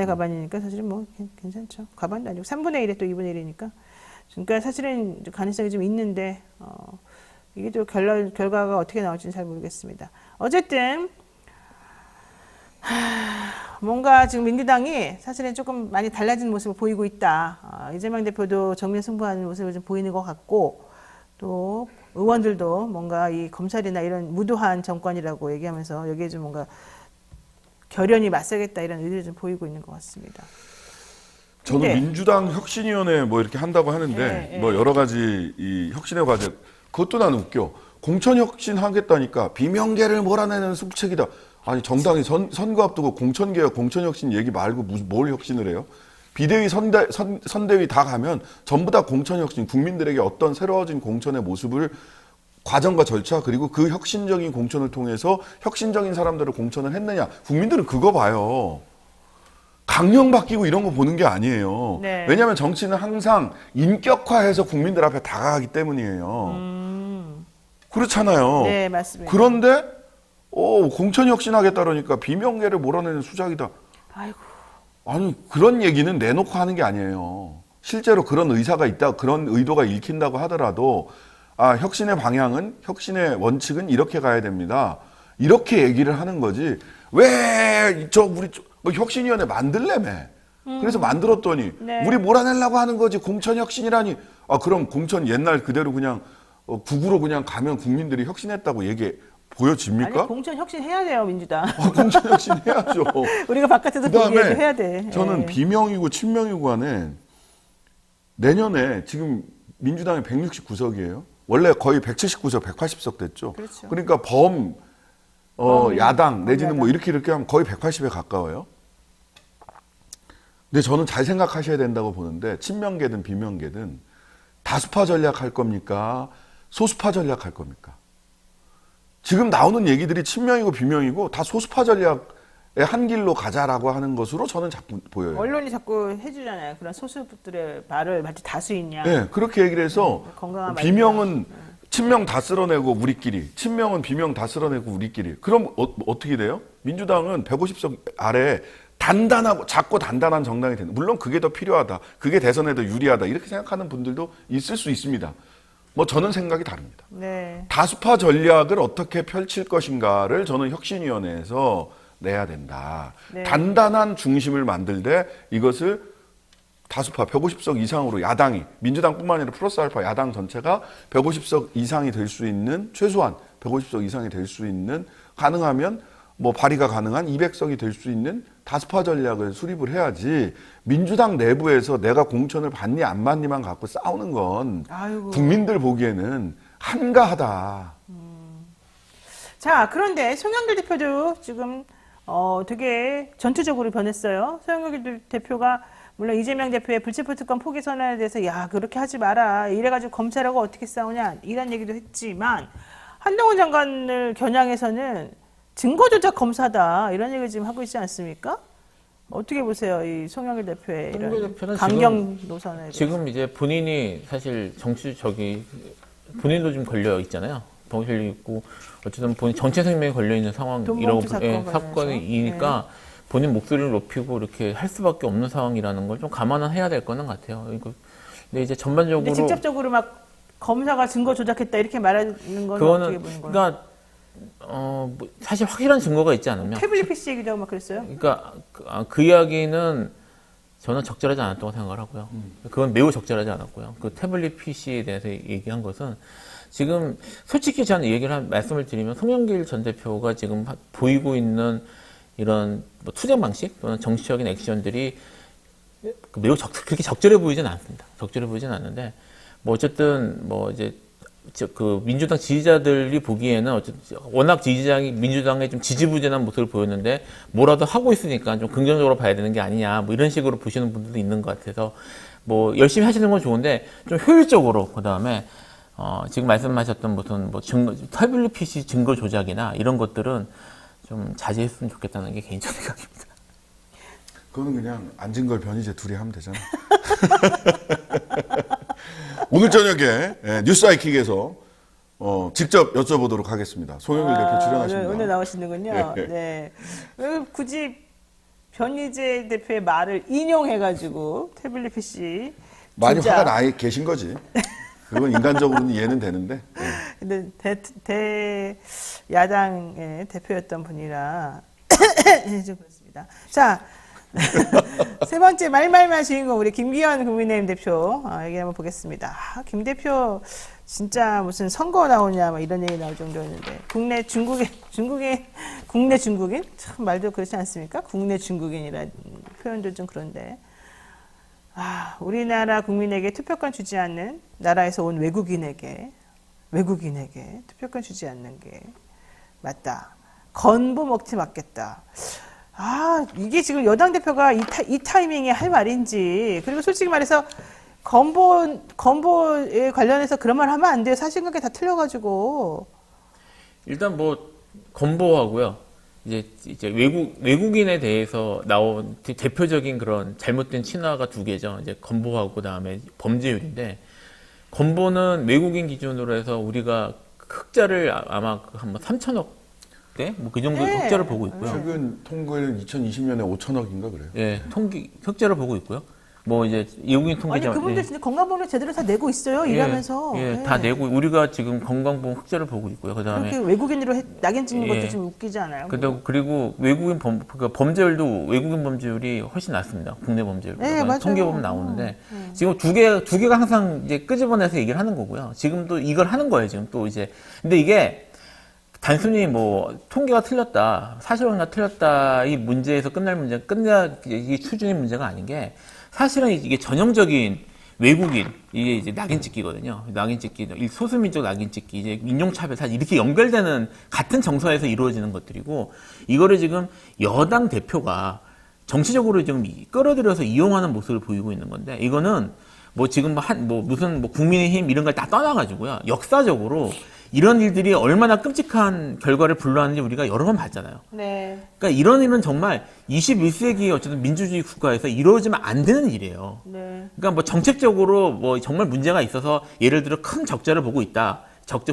과반이니까 사실은 뭐 괜찮죠. 과반도 아니고 3분의 1에 또 2분의 1이니까. 그러니까 사실은 가능성이 좀 있는데 이게 또 결과가 어떻게 나올지는 잘 모르겠습니다. 어쨌든 뭔가 지금 민주당이 사실은 조금 많이 달라진 모습을 보이고 있다. 이재명 대표도 정면 승부하는 모습을 좀 보이는 것 같고 또 의원들도 뭔가 이 검찰이나 이런 무도한 정권이라고 얘기하면서 여기에 좀 뭔가 결연히 맞서겠다 이런 의지를 좀 보이고 있는 것 같습니다. 저는 근데, 민주당 혁신위원회 뭐 이렇게 한다고 하는데 뭐 여러 가지 이 혁신의 과제 그것도 나는 웃겨. 공천혁신 하겠다니까 비명계를 몰아내는 수책이다. 아니 정당이 선거 앞두고 공천개혁, 공천혁신 얘기 말고 뭘 혁신을 해요? 비대위, 선대위 다 가면 전부 다 공천혁신, 국민들에게 어떤 새로워진 공천의 모습을 과정과 절차 그리고 그 혁신적인 공천을 통해서 혁신적인 사람들을 공천을 했느냐. 국민들은 그거 봐요. 강령 바뀌고 이런 거 보는 게 아니에요. 네. 왜냐하면 정치는 항상 인격화해서 국민들 앞에 다가가기 때문이에요. 그렇잖아요. 네, 맞습니다. 그런데 공천 혁신하겠다 그러니까 비명계를 몰아내는 수작이다. 아이고. 아니 그런 얘기는 내놓고 하는 게 아니에요. 실제로 그런 의사가 있다, 그런 의도가 읽힌다고 하더라도 혁신의 방향은, 혁신의 원칙은 이렇게 가야 됩니다. 이렇게 얘기를 하는 거지. 왜 우리 혁신위원회 만들래매. 그래서 만들었더니 네. 우리 몰아내려고 하는 거지. 공천 혁신이라니. 그럼 공천 옛날 그대로 그냥 국으로 그냥 가면 국민들이 혁신했다고 보여집니까? 아니, 공천 혁신 해야 돼요, 민주당. 공천 혁신 해야죠. 우리가 바깥에서 보기에도 해야 돼. 저는 예. 비명이고 친명이고 간에 내년에 지금 민주당이 169석이에요. 원래 거의 179석, 180석 됐죠. 그렇죠. 그러니까 야당 내지는 뭐 이렇게 하면 거의 180에 가까워요. 근데 저는 잘 생각하셔야 된다고 보는데 친명계든 비명계든 다수파 전략할 겁니까? 소수파 전략할 겁니까? 지금 나오는 얘기들이 친명이고 비명이고 다 소수파 전략의 한 길로 가자라고 하는 것으로 저는 자꾸 보여요. 언론이 자꾸 해주잖아요. 그런 소수들의 말을 마치 다수있냐. 네, 그렇게 얘기를 해서 건강한 비명은 친명 다 쓸어내고 우리끼리, 친명은 비명 다 쓸어내고 우리끼리. 그럼 어떻게 돼요? 민주당은 150석 아래 단단하고 작고 단단한 정당이 된다. 물론 그게 더 필요하다. 그게 대선에 더 유리하다. 이렇게 생각하는 분들도 있을 수 있습니다. 뭐 저는 생각이 다릅니다. 네. 다수파 전략을 어떻게 펼칠 것인가를 저는 혁신위원회에서 내야 된다. 네. 단단한 중심을 만들되 이것을 다수파 150석 이상으로 야당이 민주당뿐만 아니라 플러스 알파 야당 전체가 150석 이상이 될 수 있는 최소한 150석 이상이 될 수 있는 가능하면 뭐 발의가 가능한 200석이 될 수 있는 다수파 전략을 수립을 해야지 민주당 내부에서 내가 공천을 받니 안 받니만 갖고 싸우는 건 아이고. 국민들 보기에는 한가하다. 자, 그런데 송영길 대표도 지금 되게 전투적으로 변했어요. 송영길 대표가 물론 이재명 대표의 불체포 특권 포기 선언에 대해서 그렇게 하지 마라. 이래가지고 검찰하고 어떻게 싸우냐 이런 얘기도 했지만 한동훈 장관을 겨냥해서는 증거조작 검사다 이런 얘기를 지금 하고 있지 않습니까? 어떻게 보세요, 이 송영길 대표의 이런 강경 노선에 대해서? 지금 이제 본인이 사실 본인도 좀 걸려 있잖아요. 더 실려 있고 어쨌든 본인 전체 생명에 걸려 있는 상황이라고 돈봉투 사건 사건이니까 본인 목소리를 높이고 이렇게 할 수밖에 없는 상황이라는 걸 좀 감안해야 될 거는 같아요. 근데 이제 전반적으로 근데 직접적으로 막 검사가 증거 조작했다 이렇게 말하는 건 어떻게 그거는 보는 거예요? 그러니까 뭐 사실 확실한 증거가 있지 않으면 태블릿 PC 얘기도 하고 막 그랬어요? 그러니까 그 이야기는 저는 적절하지 않았다고 생각을 하고요. 그건 매우 적절하지 않았고요. 그 태블릿 PC에 대해서 얘기한 것은 지금 솔직히 저는 말씀을 드리면 송영길 전 대표가 지금 보이고 있는 이런 뭐 투쟁 방식 또는 정치적인 액션들이 매우 그렇게 적절해 보이진 않습니다. 적절해 보이진 않는데 뭐 어쨌든 뭐 이제 그 민주당 지지자들이 보기에는 어쨌든 워낙 지지자이 민주당에 좀 지지부진한 모습을 보였는데 뭐라도 하고 있으니까 좀 긍정적으로 봐야 되는 게 아니냐 뭐 이런 식으로 보시는 분들도 있는 것 같아서 뭐 열심히 하시는 건 좋은데 좀 효율적으로 그 다음에 지금 말씀하셨던 무슨 뭐 태블릿 PC 증거 조작이나 이런 것들은 좀 자제했으면 좋겠다는 게 개인적 생각입니다. 그거는 그냥 앉은 걸 변희재 둘이 하면 되잖아. 오늘 저녁에 뉴스 아이킥에서 직접 여쭤보도록 하겠습니다. 송영길 대표 출연하십니다. 오늘 나오시는군요. 네. 굳이 변희재 대표의 말을 인용해가지고 태블릿 PC 많이 진짜. 화가 나 계신 거지. 그건 인간적으로는 이해는 되는데. 근데 야당의 대표였던 분이라 좀 그렇습니다. 자, 세 번째 말말만 주인공 우리 김기현 국민의힘 대표 얘기 한번 보겠습니다. 김 대표 진짜 무슨 선거 나오냐 뭐 이런 얘기 나올 정도였는데 국내 중국인 참 말도 그렇지 않습니까? 국내 중국인이라 표현도 좀 그런데 우리나라 국민에게 투표권 주지 않는 나라에서 온 외국인에게 투표권 주지 않는 게 맞다. 건보 먹튀 맞겠다. 이게 지금 여당 대표가 이 타이밍에 할 말인지, 그리고 솔직히 말해서 건보에 관련해서 그런 말 하면 안 돼요. 사실관계 다 틀려가지고. 일단 뭐 건보하고요. 이제 외국인에 대해서 나온 대표적인 그런 잘못된 친화가 두 개죠. 이제 건보하고 그다음에 범죄율인데, 건보는 외국인 기준으로 해서 우리가 흑자를 아마 한 3천억 대? 뭐 그 정도 네. 흑자를 보고 있고요. 최근 통계는 2020년에 5천억인가 그래요. 예, 흑자를 보고 있고요. 뭐 이제 외국인 통계자 그분들 진짜 건강보험을 제대로 다 내고 있어요. 일하면서. 다 내고 우리가 지금 건강보험 흑자를 보고 있고요. 그다음에 그렇게 외국인으로 낙인 찍는 것도 좀 웃기지 않아요? 그리고 외국인 그러니까 범죄율도 외국인 범죄율이 훨씬 낮습니다. 국내 범죄율. 네, 맞아요. 통계 보면 나오는데 지금 두 개가 항상 이제 끄집어내서 얘기를 하는 거고요. 지금도 이걸 하는 거예요. 지금 또 이제 근데 이게 단순히 뭐 통계가 틀렸다, 사실관계가 틀렸다 이 문제에서 이 수준의 문제가 아닌 게 사실은 이게 전형적인 외국인 이게 이제 낙인 찍기거든요. 낙인 찍기, 소수민족 낙인 찍기, 이제 인종차별 사실 이렇게 연결되는 같은 정서에서 이루어지는 것들이고 이거를 지금 여당 대표가 정치적으로 좀 끌어들여서 이용하는 모습을 보이고 있는 건데 이거는 뭐 지금 무슨 국민의힘 이런 걸 다 떠나가지고요. 역사적으로 이런 일들이 얼마나 끔찍한 결과를 불러왔는지 우리가 여러 번 봤잖아요. 네. 그러니까 이런 일은 정말 21세기 어쨌든 민주주의 국가에서 이루어지면 안 되는 일이에요. 네. 그러니까 뭐 정책적으로 뭐 정말 문제가 있어서 예를 들어 큰 적자를 보고 있다.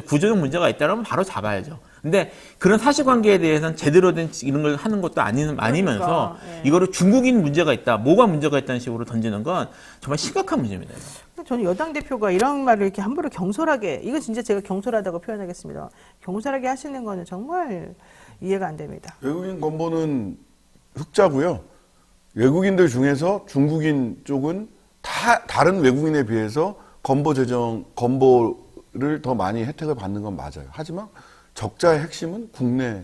구조적 문제가 있다라면 바로 잡아야죠. 근데 그런 사실관계에 대해서는 제대로 된 이런 걸 하는 것도 아니면서 네. 이거를 중국인 문제가 있다, 뭐가 문제가 있다는 식으로 던지는 건 정말 심각한 문제입니다. 저는 여당 대표가 이런 말을 이렇게 함부로 경솔하게, 이거 진짜 제가 경솔하다고 표현하겠습니다. 경솔하게 하시는 거는 정말 이해가 안 됩니다. 외국인 건보는 흑자고요. 외국인들 중에서 중국인 쪽은 다른 외국인에 비해서 건보를 더 많이 혜택을 받는 건 맞아요. 하지만 적자의 핵심은 국내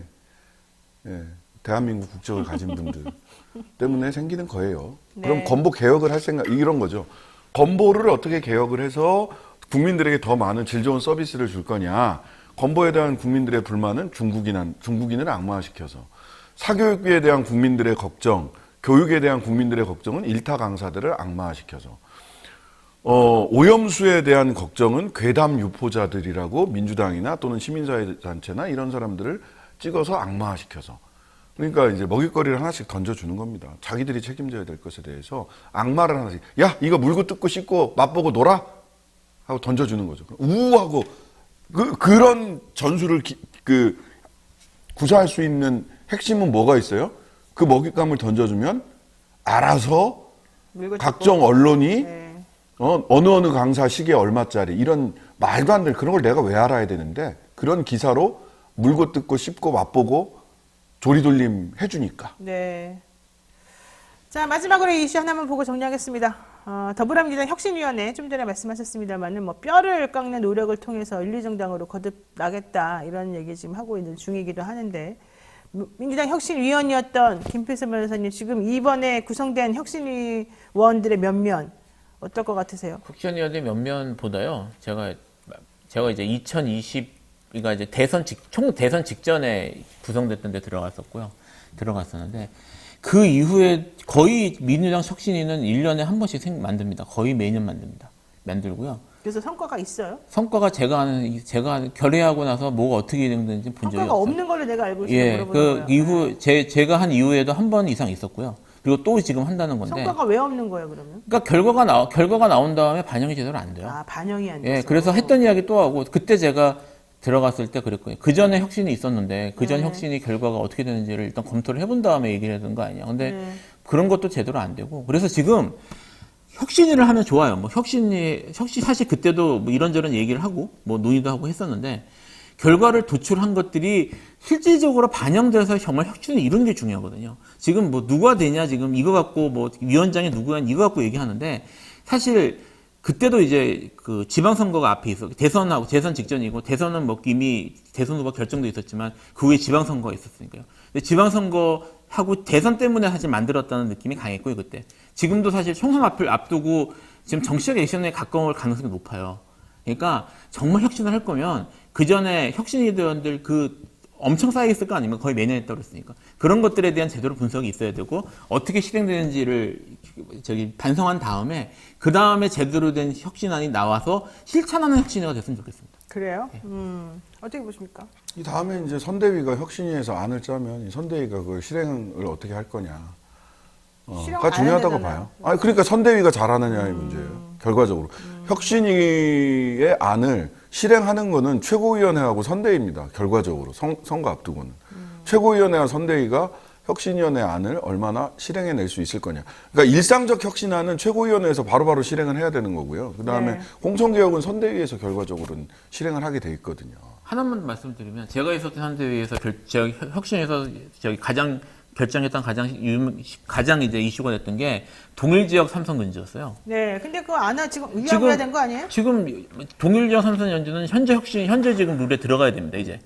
대한민국 국적을 가진 분들 때문에 생기는 거예요. 네. 그럼 건보 개혁을 할 생각 이런 거죠. 건보를 어떻게 개혁을 해서 국민들에게 더 많은 질 좋은 서비스를 줄 거냐. 건보에 대한 국민들의 불만은 중국인을 악마화시켜서 사교육비에 대한 국민들의 걱정, 교육에 대한 국민들의 걱정은 일타 강사들을 악마화시켜서 오염수에 대한 걱정은 괴담 유포자들이라고 민주당이나 또는 시민사회단체나 이런 사람들을 찍어서 악마화시켜서 그러니까 이제 먹잇거리를 하나씩 던져주는 겁니다. 자기들이 책임져야 될 것에 대해서 악마를 하나씩 이거 물고 뜯고 씻고 맛보고 놀아? 하고 던져주는 거죠. 우하고 그런 전술을 구사할 수 있는 핵심은 뭐가 있어요? 그 먹잇감을 던져주면 알아서 물고 각종 뜯고. 언론이 네. 어느 강사 시계 얼마짜리 이런 말도 안 되는 그런 걸 내가 왜 알아야 되는데 그런 기사로 물고 뜯고 씹고 맛보고 조리돌림 해주니까. 네. 자, 마지막으로 이 이슈 하나만 보고 정리하겠습니다. 더불어민주당 혁신위원회 좀 전에 말씀하셨습니다만은 뭐 뼈를 깎는 노력을 통해서 윤리정당으로 거듭나겠다 이런 얘기 지금 하고 있는 중이기도 하는데 민주당 혁신위원이었던 김필선 변호사님 지금 이번에 구성된 혁신위원들의 면면 어떨 것 같으세요? 국회의원의 면면보다요. 제가 이제 2020, 이제 총 대선 직전에 구성됐던 데 들어갔었는데 그 이후에 거의 민주당 혁신위는 1년에 한 번씩 만듭니다. 거의 매년 만들고요. 그래서 성과가 있어요? 성과가 제가 결의하고 나서 뭐가 어떻게 되는지 본 적이 성과가 없어요. 없는 걸로 내가 알고 있어요. 예, 물어보는 그 거예요. 이후 제가 한 이후에도 한 번 이상 있었고요. 그리고 또 지금 한다는 건데. 성과가 왜 없는 거예요, 그러면? 그러니까 결과가 나온 다음에 반영이 제대로 안 돼요. 아, 반영이 안 돼서. 예, 그래서 했던 이야기 또 하고 그때 제가 들어갔을 때 그랬거든요. 그 전에 혁신이 있었는데 그 전 네. 혁신이 결과가 어떻게 되는지를 일단 검토를 해본 다음에 얘기를 해야 되는 거 아니냐. 근데 네. 그런 것도 제대로 안 되고 그래서 지금 혁신위를 하면 좋아요. 뭐 혁신 사실 그때도 뭐 이런저런 얘기를 하고 뭐 논의도 하고 했었는데 결과를 도출한 것들이 실질적으로 반영돼서 정말 혁신을 이루는 게 중요하거든요. 지금 뭐 누가 되냐 지금 이거 갖고 뭐 위원장이 누구냐 이거 갖고 얘기하는데 사실 그때도 이제 그 지방선거가 앞에 있어 대선하고 대선 직전이고 대선은 뭐 이미 대선 후보 결정도 있었지만 그 후에 지방선거가 있었으니까요. 근데 지방선거하고 대선 때문에 사실 만들었다는 느낌이 강했고요 그때. 지금도 사실 총선 앞두고 지금 정치적 액션에 가까울 가능성이 높아요. 그러니까 정말 혁신을 할 거면 그 전에 혁신위원들 엄청 쌓여있을 거 아닙니까? 거의 매년 했다고 그랬으니까. 그런 것들에 대한 제대로 분석이 있어야 되고, 어떻게 실행되는지를 반성한 다음에, 그 다음에 제대로 된 혁신안이 나와서 실천하는 혁신위가 됐으면 좋겠습니다. 그래요? 어떻게 보십니까? 이 다음에 이제 선대위가 혁신위에서 안을 짜면 이 선대위가 그걸 실행을 어떻게 할 거냐. 실행 가 안 중요하다고 해야 봐요. 아니, 그러니까 선대위가 잘하느냐의 문제예요. 결과적으로. 혁신위의 안을 실행하는 거는 최고위원회하고 선대위입니다. 결과적으로. 선거 앞두고는. 최고위원회와 선대위가 혁신위원회 안을 얼마나 실행해낼 수 있을 거냐. 그러니까 일상적 혁신안은 최고위원회에서 바로바로 실행을 해야 되는 거고요. 그 다음에 네. 공천개혁은 선대위에서 결과적으로는 실행을 하게 돼 있거든요. 하나만 말씀드리면, 제가 있었던 선대위에서 혁신에서 가장 결정했던 가장 이제 이슈가 됐던 게 동일지역 삼선근지였어요. 네, 근데 그거 안 하, 지금 의결해야 된 거 아니에요? 지금 동일지역 삼선연주는 현재 지금 룰에 들어가야 됩니다. 이제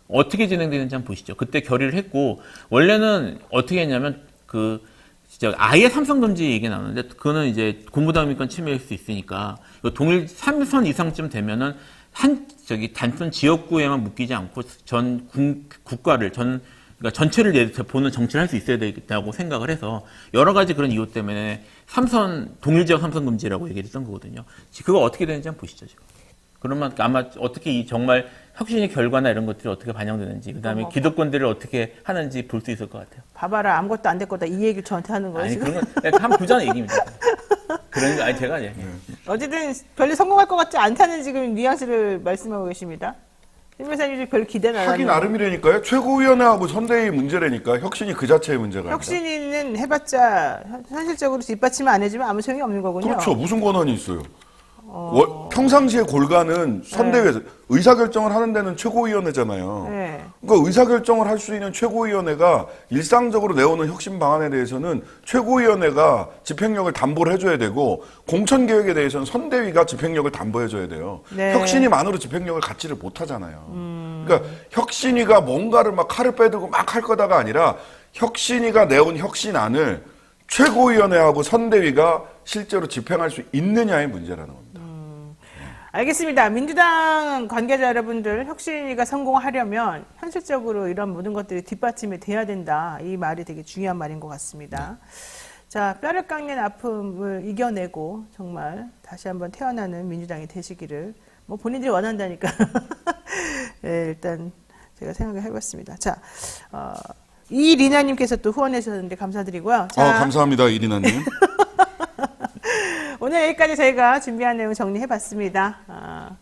어떻게 진행되는지 한번 보시죠. 그때 결의를 했고 원래는 어떻게 했냐면 아예 삼선금지 얘기 나오는데 그거는 이제 공무당민권 침해일 수 있으니까 동일 3선 이상쯤 되면은 단순 지역구에만 묶이지 않고 전 국가를 그러니까 전체를 보는 정치를 할 수 있어야 된다고 생각을 해서 여러 가지 그런 이유 때문에 동일지역 삼선 금지라고 얘기를 했던 거거든요. 그거 어떻게 되는지 한번 보시죠, 지금. 그러면 아마 어떻게 정말 혁신의 결과나 이런 것들이 어떻게 반영되는지, 그 다음에 기득권들을 어떻게 하는지 볼 수 있을 것 같아요. 봐봐라, 아무것도 안 될 거다. 이 얘기를 저한테 하는 거예요, 아니, 지금? 그런 건 한번 보자는 얘기입니다. 그런 거, 제가, 예. 어쨌든 별로 성공할 것 같지 않다는 지금 뉘앙스를 말씀하고 계십니다. 임 변호사님 별로 기대는 안 하기 하네요. 나름이라니까요. 최고위원회하고 선대위 문제라니까 혁신이 그 자체의 문제가 아니라. 혁신위는 해봤자 현실적으로 뒷받침을 안 해주면 아무 소용이 없는 거군요. 그렇죠. 무슨 권한이 있어요. 평상시의 골간은 선대위에서 의사결정을 하는 데는 최고위원회잖아요. 네. 그러니까 의사결정을 할 수 있는 최고위원회가 일상적으로 내오는 혁신 방안에 대해서는 최고위원회가 집행력을 담보를 해줘야 되고 공천개혁에 대해서는 선대위가 집행력을 담보해줘야 돼요. 네. 혁신위만으로 집행력을 갖지를 못하잖아요. 그러니까 혁신위가 뭔가를 막 칼을 빼들고 막 할 거다가 아니라 혁신위가 내온 혁신안을 최고위원회하고 선대위가 실제로 집행할 수 있느냐의 문제라는 겁니다. 알겠습니다. 민주당 관계자 여러분들, 혁신위가 성공하려면 현실적으로 이런 모든 것들이 뒷받침이 돼야 된다. 이 말이 되게 중요한 말인 것 같습니다. 자, 뼈를 깎는 아픔을 이겨내고 정말 다시 한번 태어나는 민주당이 되시기를 뭐 본인들이 원한다니까. 네, 일단 제가 생각을 해봤습니다. 자, 이리나님께서 또 후원해 주셨는데 감사드리고요. 자, 감사합니다, 이리나님. 오늘 여기까지 저희가 준비한 내용 정리해봤습니다.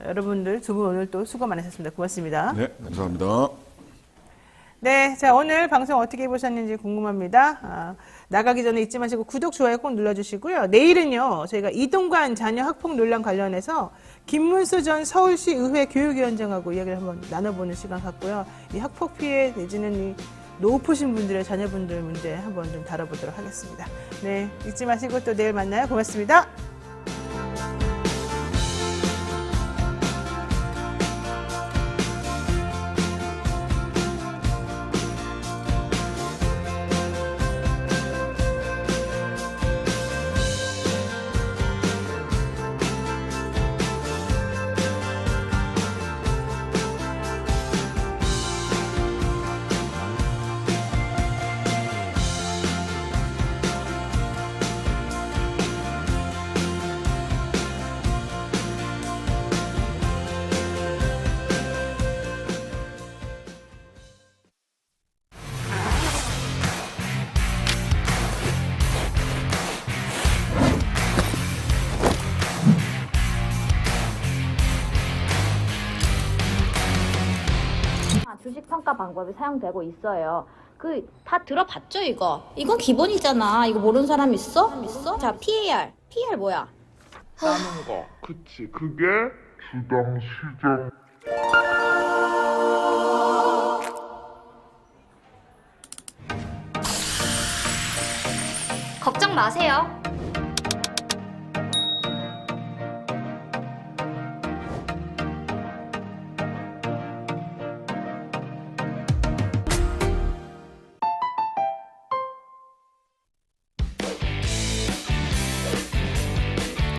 여러분들 두 분 오늘 또 수고 많으셨습니다. 고맙습니다. 네, 감사합니다. 네, 자 오늘 방송 어떻게 보셨는지 궁금합니다. 나가기 전에 잊지 마시고 구독, 좋아요 꼭 눌러주시고요. 내일은요 저희가 이동관 자녀 학폭 논란 관련해서 김문수 전 서울시 의회 교육위원장하고 이야기를 한번 나눠보는 시간 갖고요. 이 학폭 피해 내지는 이 높으신 분들의 자녀분들 문제 한번 좀 다뤄보도록 하겠습니다. 네, 잊지 마시고 또 내일 만나요. 고맙습니다. 주식 평가 방법이 사용되고 있어요. 다 들어봤죠, 이거? 이건 기본이잖아. 이거 모르는 사람 있어? 자, PAR. PAR 뭐야? 하는 거. 그치. 그게 주당 시장. 걱정 마세요.